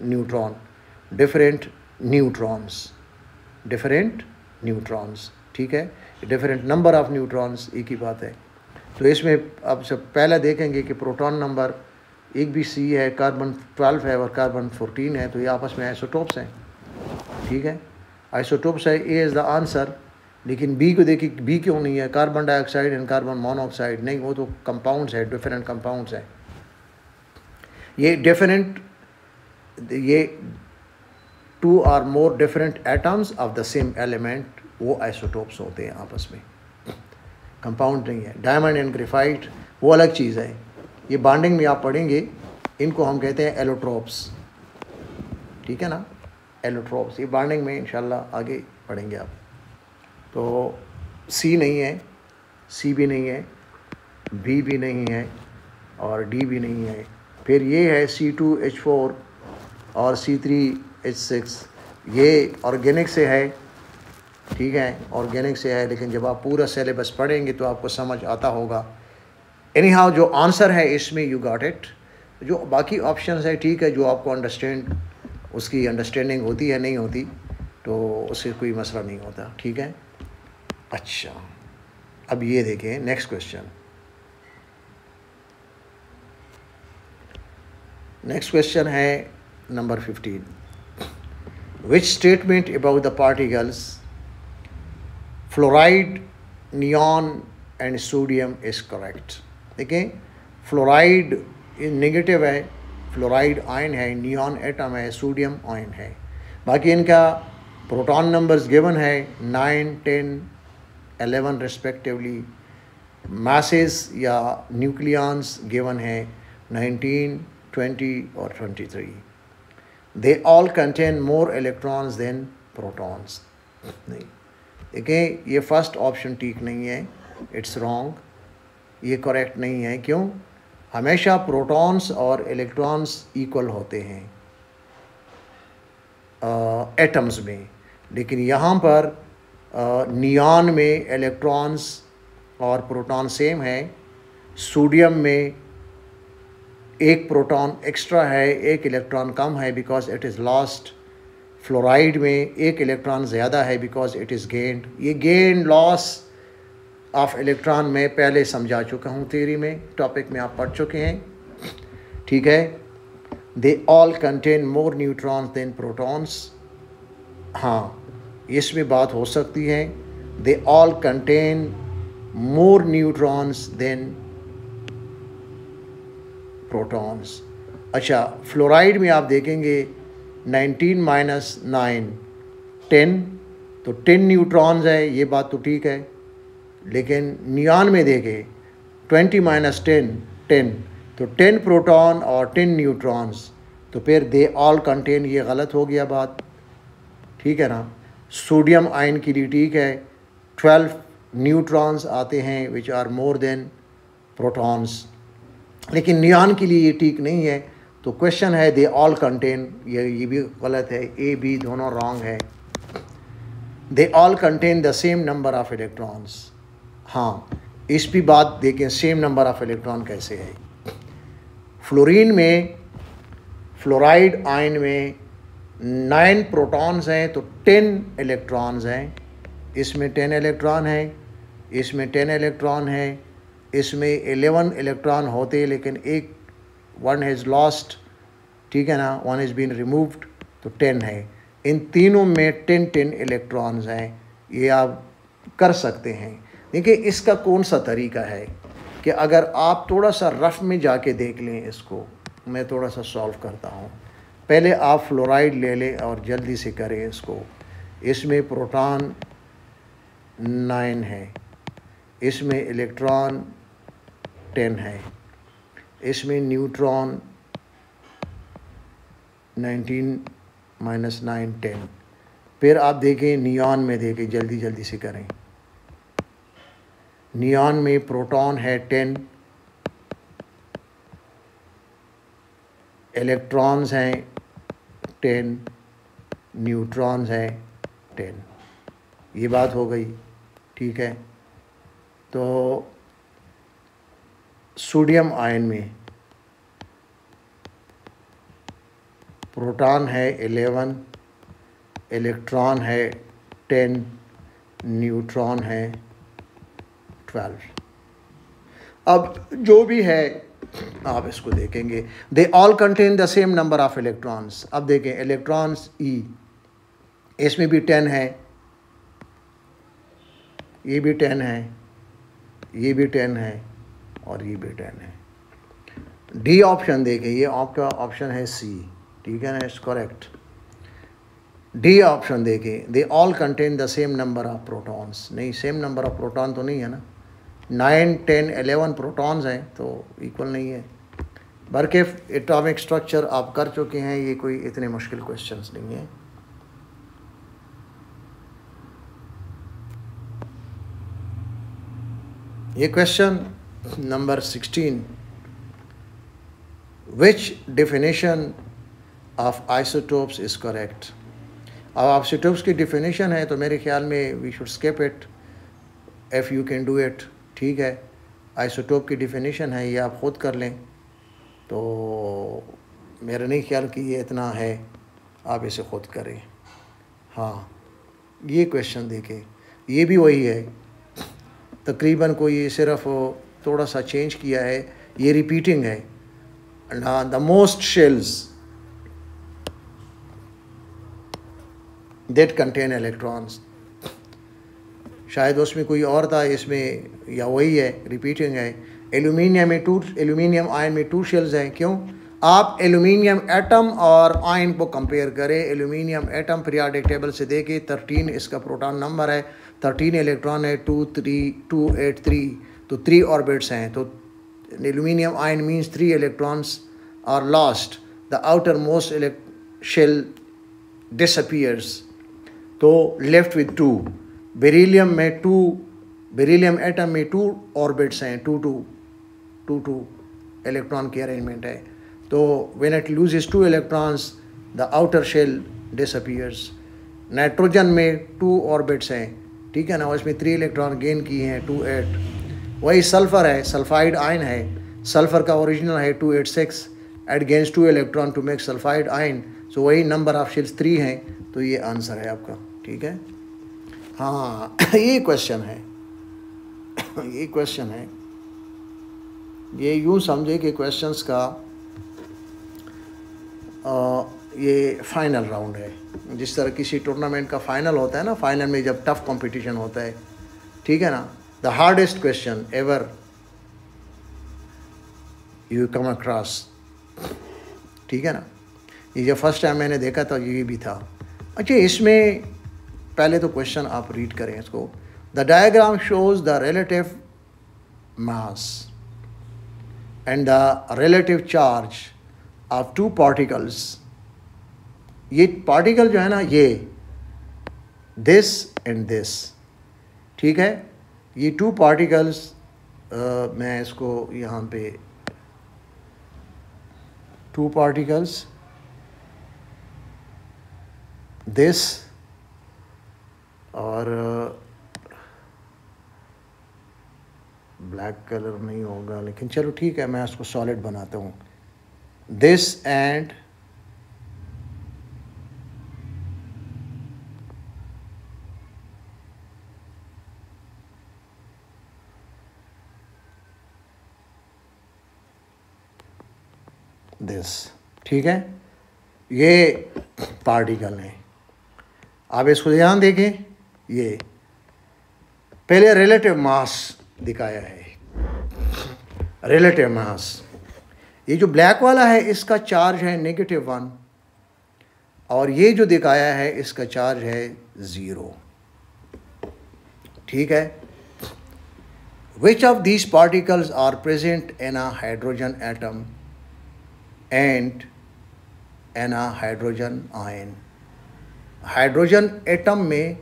neutron, different neutrons, ठीक है, different number of neutrons एक ही बात है। तो इसमें अब सब पहले देखेंगे कि प्रोटॉन नंबर एक भी सी है, कार्बन 12 है और कार्बन 14 है, तो ये आपस में आइसोटोप्स हैं, ठीक है, आइसोटोप्स है। A is the answer. लेकिन बी को देखिए, बी क्यों नहीं है? Carbon dioxide and carbon monoxide नहीं, वो तो कंपाउंड्स है, डिफरेंट कंपाउंड्स हैं। ये डिफरेंट, ये 2 or more different atoms of the same element, वो आइसोटोप्स होते हैं आपस में, कंपाउंड नहीं है। डायमंड एंड ग्रेफाइट वो अलग चीज़ है, ये बॉन्डिंग में आप पढ़ेंगे, इनको हम कहते हैं एलोट्रोप्स, ठीक है ना, एलोट्रोप्स। ये बॉन्डिंग में इंशाल्लाह आगे पढ़ेंगे आप। तो सी नहीं है, सी भी नहीं है, बी भी नहीं है और डी भी नहीं है। फिर ये है C2H4 और C3H6, ये ऑर्गेनिक से है, ठीक है, ऑर्गेनिक से है। लेकिन जब आप पूरा सिलेबस पढ़ेंगे तो आपको समझ आता होगा। एनी हाउ जो आंसर है इसमें यू गॉट इट। जो बाकी ऑप्शंस है, ठीक है, जो आपको अंडरस्टैंड, उसकी अंडरस्टैंडिंग होती है नहीं होती तो उससे कोई मसला नहीं होता, ठीक है। अच्छा, अब ये देखें नेक्स्ट क्वेश्चन। नेक्स्ट क्वेश्चन है number 15। Which statement about the particles fluoride, neon and sodium is correct? देखें, फ्लोराइड नेगेटिव है, फ्लोराइड आयन है, नियॉन एटम है, सोडियम आयन है। बाकी इनका प्रोटॉन नंबर्स गिवन है 9, 10, 11 रिस्पेक्टिवली। मासेस या न्यूक्लियॉन्स गिवन है 19, 20 और 23। They all contain more electrons than protons. नहीं, देखें, ये फर्स्ट ऑप्शन ठीक नहीं है, इट्स रॉन्ग, ये करेक्ट नहीं है। क्यों? हमेशा प्रोटॉन्स और इलेक्ट्रॉन्स इक्वल होते हैं एटम्स में, लेकिन यहाँ पर नियॉन में इलेक्ट्रॉन्स और प्रोटॉन सेम है। सोडियम में एक प्रोटॉन एक्स्ट्रा है, एक इलेक्ट्रॉन कम है because it is lost. Fluoride में एक इलेक्ट्रॉन ज़्यादा है बिकॉज इट इज़ गेन्ड। ये गेन लॉस ऑफ इलेक्ट्रॉन में पहले समझा चुका हूँ, थ्योरी में, टॉपिक में आप पढ़ चुके हैं, ठीक है। They all contain more neutrons than protons. हाँ, इसमें बात हो सकती है, they all contain more neutrons than protons. अच्छा, फ्लोराइड में आप देखेंगे 19 माइनस 9 10, तो 10 न्यूट्रॉन्स है, ये बात तो ठीक है। लेकिन नियॉन में देखें 20 माइनस 10 10, तो 10 प्रोटॉन और 10 न्यूट्रॉन्स, तो फिर दे ऑल कंटेन, ये गलत हो गया बात, ठीक है ना। सोडियम आयन के लिए ठीक है, 12 न्यूट्रॉन्स आते हैं which are more than protons, लेकिन नियॉन के लिए ये ठीक नहीं है। तो क्वेश्चन है दे ऑल कंटेन, ये भी गलत है, ए बी दोनों रॉन्ग है। They all contain the same number of electrons. हाँ, इस भी बात देखें, सेम नंबर ऑफ इलेक्ट्रॉन कैसे है। फ्लोरीन में, फ्लोराइड आयन में 9 प्रोटॉन्स हैं तो 10 इलेक्ट्रॉन्स हैं। इसमें 10 इलेक्ट्रॉन है, इसमें 10 इलेक्ट्रॉन है, इसमें 11 इलेक्ट्रॉन होते लेकिन एक 1 हैज़ लॉस्ट, ठीक है ना, 1 हैज़ बीन रिमूव्ड, तो 10 है। इन तीनों में 10 इलेक्ट्रॉन्स हैं, ये आप कर सकते हैं। देखिए, इसका कौन सा तरीका है कि अगर आप थोड़ा सा रफ में जाके देख लें, इसको मैं थोड़ा सा सॉल्व करता हूँ। पहले आप फ्लोराइड ले लें और जल्दी से करें इसको। इसमें प्रोटॉन 9 है, इसमें इलेक्ट्रॉन 10 है, इसमें न्यूट्रॉन 19 माइनस 9 10। फिर आप देखें नियॉन में, देखें जल्दी जल्दी से करें। नियॉन में प्रोटॉन है 10, इलेक्ट्रॉन्स हैं 10, न्यूट्रॉन्स हैं 10, ये बात हो गई, ठीक है। तो सोडियम आयन में प्रोटॉन है 11, इलेक्ट्रॉन है 10, न्यूट्रॉन है 12। अब जो भी है आप इसको देखेंगे, दे all contain the same number of electrons. अब देखें इलेक्ट्रॉन्स ई, इसमें भी 10 है, ये भी 10 है, ये भी 10 है और ये भी 10 है। डी ऑप्शन देखें, ये आपका ऑप्शन है सी, ठीक है ना, इट्स करेक्ट। डी ऑप्शन देखें, दे all contain the same number of protons. नहीं, सेम नंबर ऑफ प्रोटॉन तो नहीं है ना, 9, 10, 11 प्रोटॉन्स हैं तो इक्वल नहीं है। बल्कि एटॉमिक स्ट्रक्चर आप कर चुके हैं, ये कोई इतने मुश्किल क्वेश्चंस नहीं है। ये question number 16, which definition of isotopes is correct. अब आइसोटोप्स की डेफिनेशन है तो मेरे ख्याल में we should skip it if you can do it, ठीक है। आइसोटोप की डेफिनेशन है, ये आप ख़ुद कर लें, तो मेरा नहीं ख्याल कि ये इतना है, आप इसे ख़ुद करें। हाँ, ये क्वेश्चन देखें, ये भी वही है तकरीबन, कोई सिर्फ थोड़ा सा चेंज किया है, ये रिपीटिंग है। The most shells that contain electrons, शायद उसमें कोई और था, इसमें या वही है, रिपीटिंग है। एल्यूमिनियम आयन में 2 शेल्स हैं। क्यों? आप एल्यूमिनियम एटम और आयन को कंपेयर करें। एल्यूमिनियम एटम पीरियोडिक टेबल से देखें, 13 इसका प्रोटॉन नंबर है, 13 इलेक्ट्रॉन है, 2, 3, 2, 8, 3, तो 3 ऑर्बिट्स हैं। तो aluminium ion means 3 electrons are lost, the outermost shell disappears, तो लेफ्ट विद 2। बेरिलियम में 2, बेरिलियम एटम में 2 ऑर्बिट्स हैं, 2 इलेक्ट्रॉन की अरेंजमेंट है। तो when it loses 2 electrons the outer shell disappears. Nitrogen में 2 ऑर्बिट्स हैं, ठीक है ना, और इसमें 3 इलेक्ट्रॉन गेन किए हैं, 2, 8। वही सल्फ़र है, सल्फाइड आयन है, सल्फ़र का ओरिजिनल है 286, it gains 2 electron to make sulphide ion, so वही नंबर ऑफ शेल्स 3 हैं, तो ये आंसर है आपका, ठीक है। हाँ, ये क्वेश्चन है, ये क्वेश्चन है, ये यूँ समझे कि क्वेश्चंस का ये फाइनल राउंड है। जिस तरह किसी टूर्नामेंट का फाइनल होता है ना, फाइनल में जब टफ कंपटीशन होता है, ठीक है ना, the hardest question ever you come across, ठीक है ना। ये जब फर्स्ट टाइम मैंने देखा था ये भी था। अच्छा, इसमें पहले तो क्वेश्चन आप रीड करें इसको। The diagram shows the relative mass and the relative charge of 2 particles. ये पार्टिकल जो है ना, ये दिस एंड दिस, ठीक है, ये 2 पार्टिकल्स, मैं इसको यहाँ पे 2 पार्टिकल्स, दिस और ब्लैक कलर नहीं होगा, लेकिन चलो ठीक है, मैं इसको सॉलिड बनाता हूँ। दिस एंड दिस, ठीक है, ये पार्टिकल हैं। आप इसको ध्यान देखें, ये पहले रिलेटिव मास दिखाया है, रिलेटिव मास। ये जो ब्लैक वाला है इसका चार्ज है -1 और ये जो दिखाया है इसका चार्ज है 0, ठीक है। Which of these particles are present in a hydrogen atom and in a hydrogen ion. Hydrogen atom में,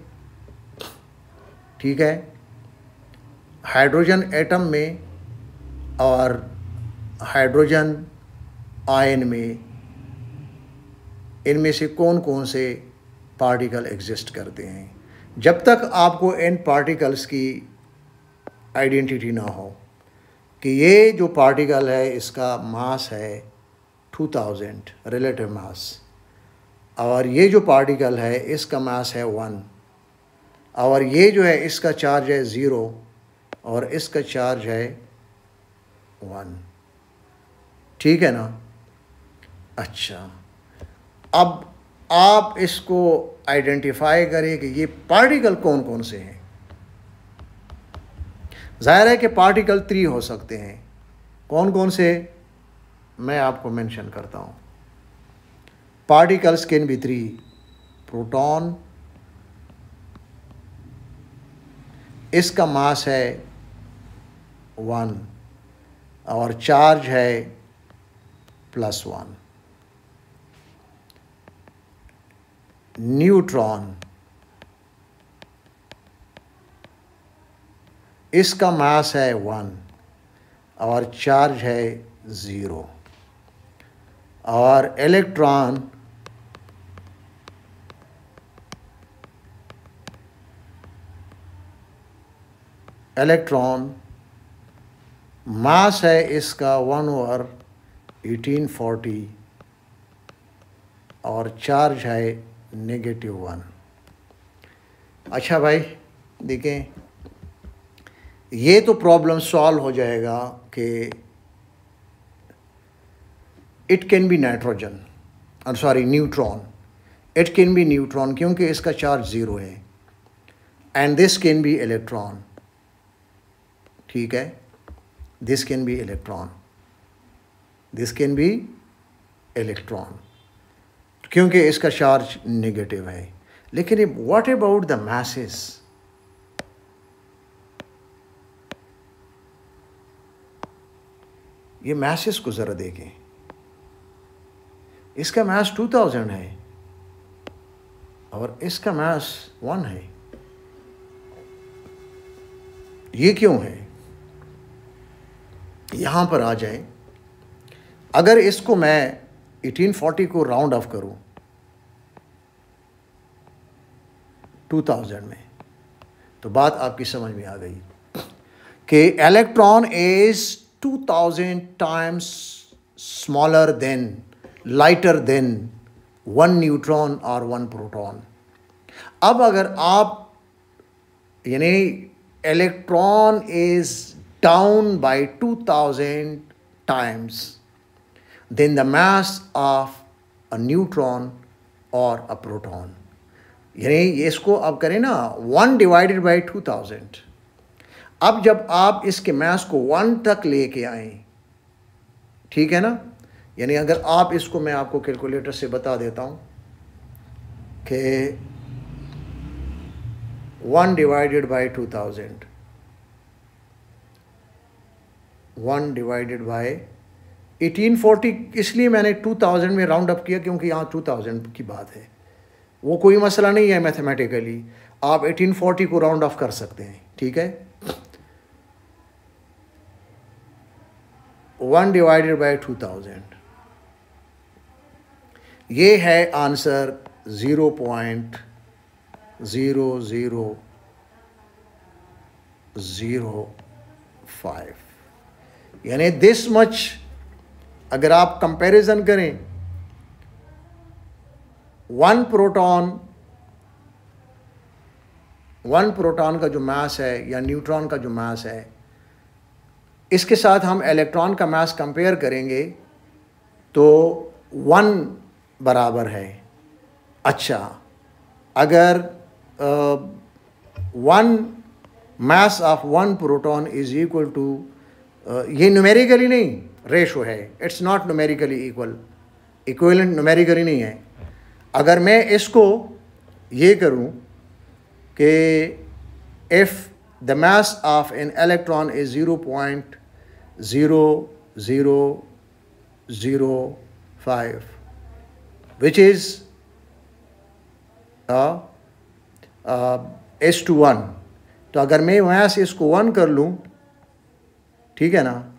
ठीक है, हाइड्रोजन एटम में और हाइड्रोजन आयन में, इनमें से कौन कौन से पार्टिकल एग्जिस्ट करते हैं। जब तक आपको इन पार्टिकल्स की आइडेंटिटी ना हो कि ये जो पार्टिकल है इसका मास है 2000 रिलेटिव मास, और ये जो पार्टिकल है इसका मास है 1, और ये जो है इसका चार्ज है 0 और इसका चार्ज है 1, ठीक है ना। अच्छा, अब आप इसको आइडेंटिफाई करें कि ये पार्टिकल कौन कौन से हैं। जाहिर है कि पार्टिकल 3 हो सकते हैं। कौन कौन से, मैं आपको मेंशन करता हूं। पार्टिकल्स कैन बी 3, प्रोटॉन, इसका मास है 1 और चार्ज है +1। न्यूट्रॉन, इसका मास है 1 और चार्ज है 0। और इलेक्ट्रॉन, मास है इसका 1/1840 और चार्ज है -1। अच्छा भाई देखें, ये तो प्रॉब्लम सॉल्व हो जाएगा कि it can be nitrogen, neutron, it can be neutron क्योंकि इसका चार्ज 0 है, and this can be electron, ठीक है, this can be electron, this can be electron क्योंकि इसका चार्ज नेगेटिव है। लेकिन व्हाट अबाउट द मासेस, ये मासेस को ज़रा देखें, इसका मास 2000 है और इसका मास 1 है। ये क्यों है? यहां पर आ जाए, अगर इसको मैं 1840 को राउंड ऑफ करूं 2000 में, तो बात आपकी समझ में आ गई कि electron is 2000 times smaller than, lighter than 1 neutron और 1 प्रोटॉन। अब अगर आप, यानी electron is down by 2000 times then the mass of a neutron or a proton, यानी इसको अब करें ना 1 डिवाइडेड बाई 2000। अब जब आप इसके मास को 1 तक लेके आए, ठीक है ना, यानी अगर आप इसको, मैं आपको कैलकुलेटर से बता देता हूं कि 1 डिवाइडेड बाई 2000, 1 डिवाइडेड बाई 1840, इसलिए मैंने 2000 में राउंड अप किया क्योंकि यहाँ 2000 की बात है। वो कोई मसला नहीं है मैथमेटिकली, आप 1840 को राउंड ऑफ कर सकते हैं, ठीक है। 1 डिवाइडेड बाय 2000, ये है आंसर 0.0005, यानी दिस मच। अगर आप कंपैरिजन करें 1 प्रोटॉन का जो मास है या न्यूट्रॉन का जो मास है, इसके साथ हम इलेक्ट्रॉन का मास कंपेयर करेंगे तो 1 बराबर है। अच्छा, अगर 1 mass of 1 proton is equal to, ये न्यूमेरिकली नहीं, रेशो है, it's not numerically equal, equivalent numerically नहीं है। अगर मैं इसको ये करूं कि if the mass of an electron is 0.0005 which is S/1, तो अगर मैं मास इसको 1 कर लूं, ठीक है ना,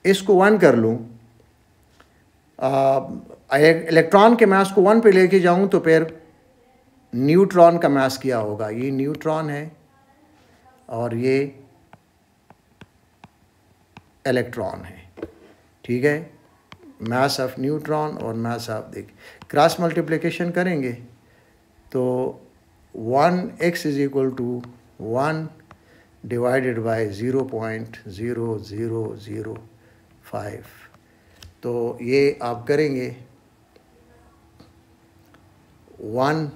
इसको 1 कर लूँ, इलेक्ट्रॉन के मास को 1 पे लेके जाऊँ तो फिर न्यूट्रॉन का मास क्या होगा। ये न्यूट्रॉन है और ये इलेक्ट्रॉन है, ठीक है। मास ऑफ न्यूट्रॉन और मास ऑफ, देख क्रॉस मल्टीप्लिकेशन करेंगे तो 1x is equal to 1 divided by 0.0005। तो ये आप करेंगे 1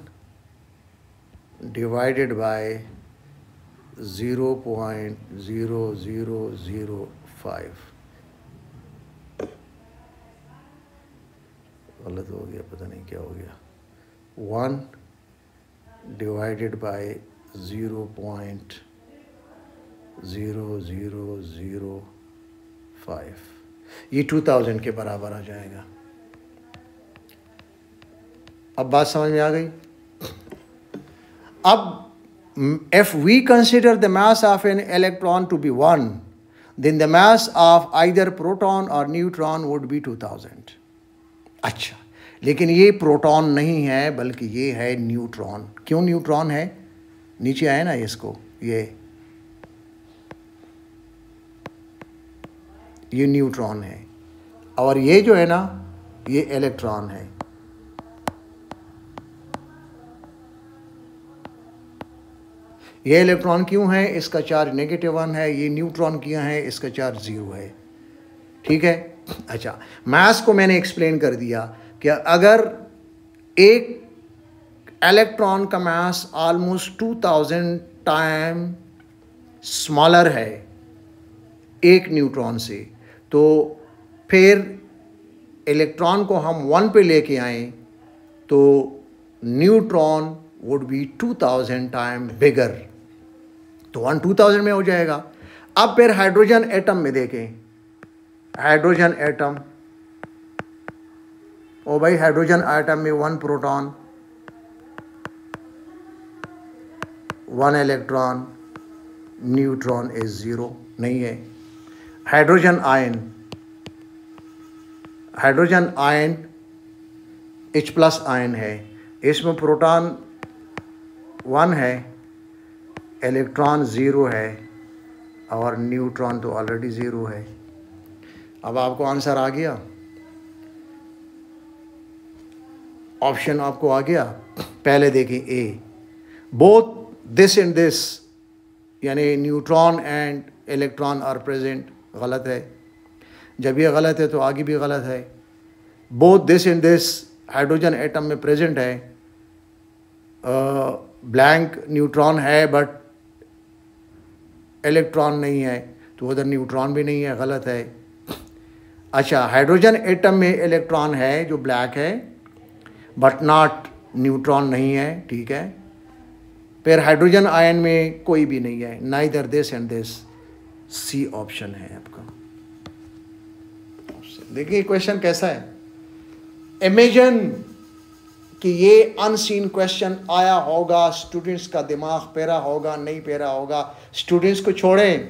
डिवाइडेड बाय 0.0005। गलत हो गया, पता नहीं क्या हो गया। 1 डिवाइडेड बाय 0.0005, ये 2000 के बराबर आ जाएगा। अब बात समझ में आ गई। अब if we consider the mass of an electron to be 1, then the mass of either proton or neutron would be 2000। अच्छा, लेकिन ये प्रोटॉन नहीं है बल्कि ये है न्यूट्रॉन। क्यों न्यूट्रॉन है? नीचे आए ना इसको, ये न्यूट्रॉन है और ये जो है ना ये इलेक्ट्रॉन है। ये इलेक्ट्रॉन क्यों है? इसका चार्ज -1 है। ये न्यूट्रॉन क्यों है? इसका चार्ज 0 है, ठीक है। अच्छा, मास को मैंने एक्सप्लेन कर दिया कि अगर एक इलेक्ट्रॉन का मास ऑलमोस्ट 2000 टाइम स्मॉलर है एक न्यूट्रॉन से, तो फिर इलेक्ट्रॉन को हम 1 पे लेके आए तो न्यूट्रॉन वुड बी 2000 टाइम बिगर, तो 1 2000 में हो जाएगा। अब फिर हाइड्रोजन एटम में देखें, हाइड्रोजन एटम, ओ भाई हाइड्रोजन एटम में 1 प्रोटॉन 1 इलेक्ट्रॉन, न्यूट्रॉन इज 0 नहीं है। Hydrogen ion, hydrogen ion H+ ion है, इसमें प्रोटॉन 1 है, इलेक्ट्रॉन 0 है और न्यूट्रॉन तो ऑलरेडी 0 है। अब आपको आंसर आ गया, ऑप्शन आपको आ गया। पहले देखें A, both this and this यानी neutron and electron are present, गलत है। जब ये गलत है तो आगे भी गलत है। Both this and this hydrogen atom में प्रेजेंट है, ब्लैंक न्यूट्रॉन है बट इलेक्ट्रॉन नहीं है, तो उधर न्यूट्रॉन भी नहीं है, गलत है। अच्छा, हाइड्रोजन एटम में इलेक्ट्रॉन है जो ब्लैक है बट नॉट न्यूट्रॉन नहीं है, ठीक है। फिर हाइड्रोजन आयन में कोई भी नहीं है, neither this and this, C option है आपका। देखिए क्वेश्चन कैसा है। इमेजिन कि ये अनसीन क्वेश्चन आया होगा, स्टूडेंट्स का दिमाग पेरा होगा नहीं पेरा होगा, स्टूडेंट्स को छोड़ें,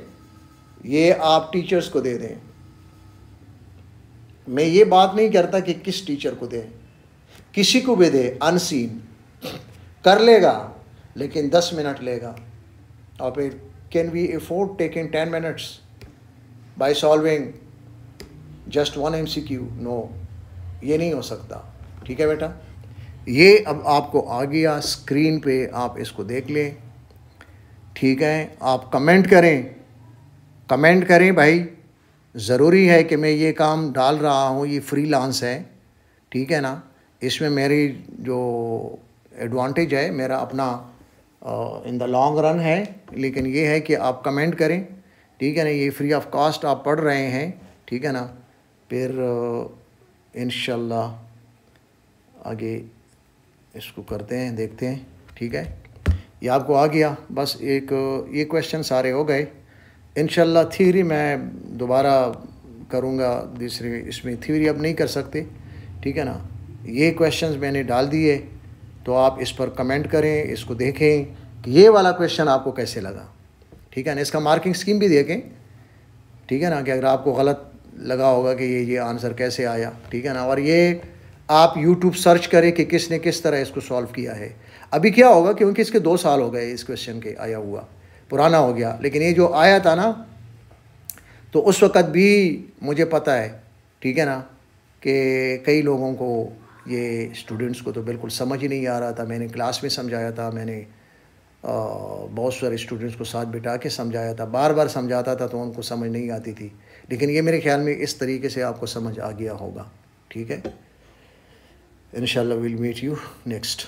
ये आप टीचर्स को दे दें। मैं ये बात नहीं करता कि किस टीचर को दें, किसी को भी दे, अनसीन कर लेगा लेकिन 10 मिनट लेगा। और फिर can we afford taking 10 minutes by solving just 1 MCQ? No, ये नहीं हो सकता, ठीक है बेटा। ये अब आपको आ गया स्क्रीन पे, आप इसको देख लें, ठीक है। आप कमेंट करें, कमेंट करें भाई, ज़रूरी है कि मैं ये काम डाल रहा हूँ, ये फ्रीलांस है, ठीक है ना। इसमें मेरी जो एडवांटेज है मेरा अपना इन द लॉन्ग रन है, लेकिन ये है कि आप कमेंट करें, ठीक है ना। ये फ्री ऑफ कॉस्ट आप पढ़ रहे हैं, ठीक है ना। फिर इंशाल्लाह आगे इसको करते हैं, देखते हैं, ठीक है। ये आपको आ गया, बस एक ये क्वेश्चन सारे हो गए। इंशाल्लाह थ्योरी मैं दोबारा करूँगा, दूसरी इसमें थ्योरी अब नहीं कर सकते, ठीक है ना। ये क्वेश्चंस मैंने डाल दिए, तो आप इस पर कमेंट करें, इसको देखें कि ये वाला क्वेश्चन आपको कैसे लगा, ठीक है ना। इसका मार्किंग स्कीम भी देखें, ठीक है ना, कि अगर आपको गलत लगा होगा कि ये आंसर कैसे आया, ठीक है ना। और ये आप यूट्यूब सर्च करें कि किसने किस तरह इसको सॉल्व किया है। अभी क्या होगा, क्योंकि इसके 2 साल हो गए इस क्वेश्चन के आया हुआ, पुराना हो गया, लेकिन ये जो आया था ना, तो उस वक़्त भी मुझे पता है, ठीक है ना, कि कई लोगों को, ये स्टूडेंट्स को तो बिल्कुल समझ ही नहीं आ रहा था। मैंने क्लास में समझाया था, मैंने बहुत सारे स्टूडेंट्स को साथ बिठा के समझाया था, बार बार समझाता था तो उनको समझ नहीं आती थी, लेकिन ये मेरे ख्याल में इस तरीके से आपको समझ आ गया होगा। ठीक है, इंशाल्लाह विल मीट यू नेक्स्ट।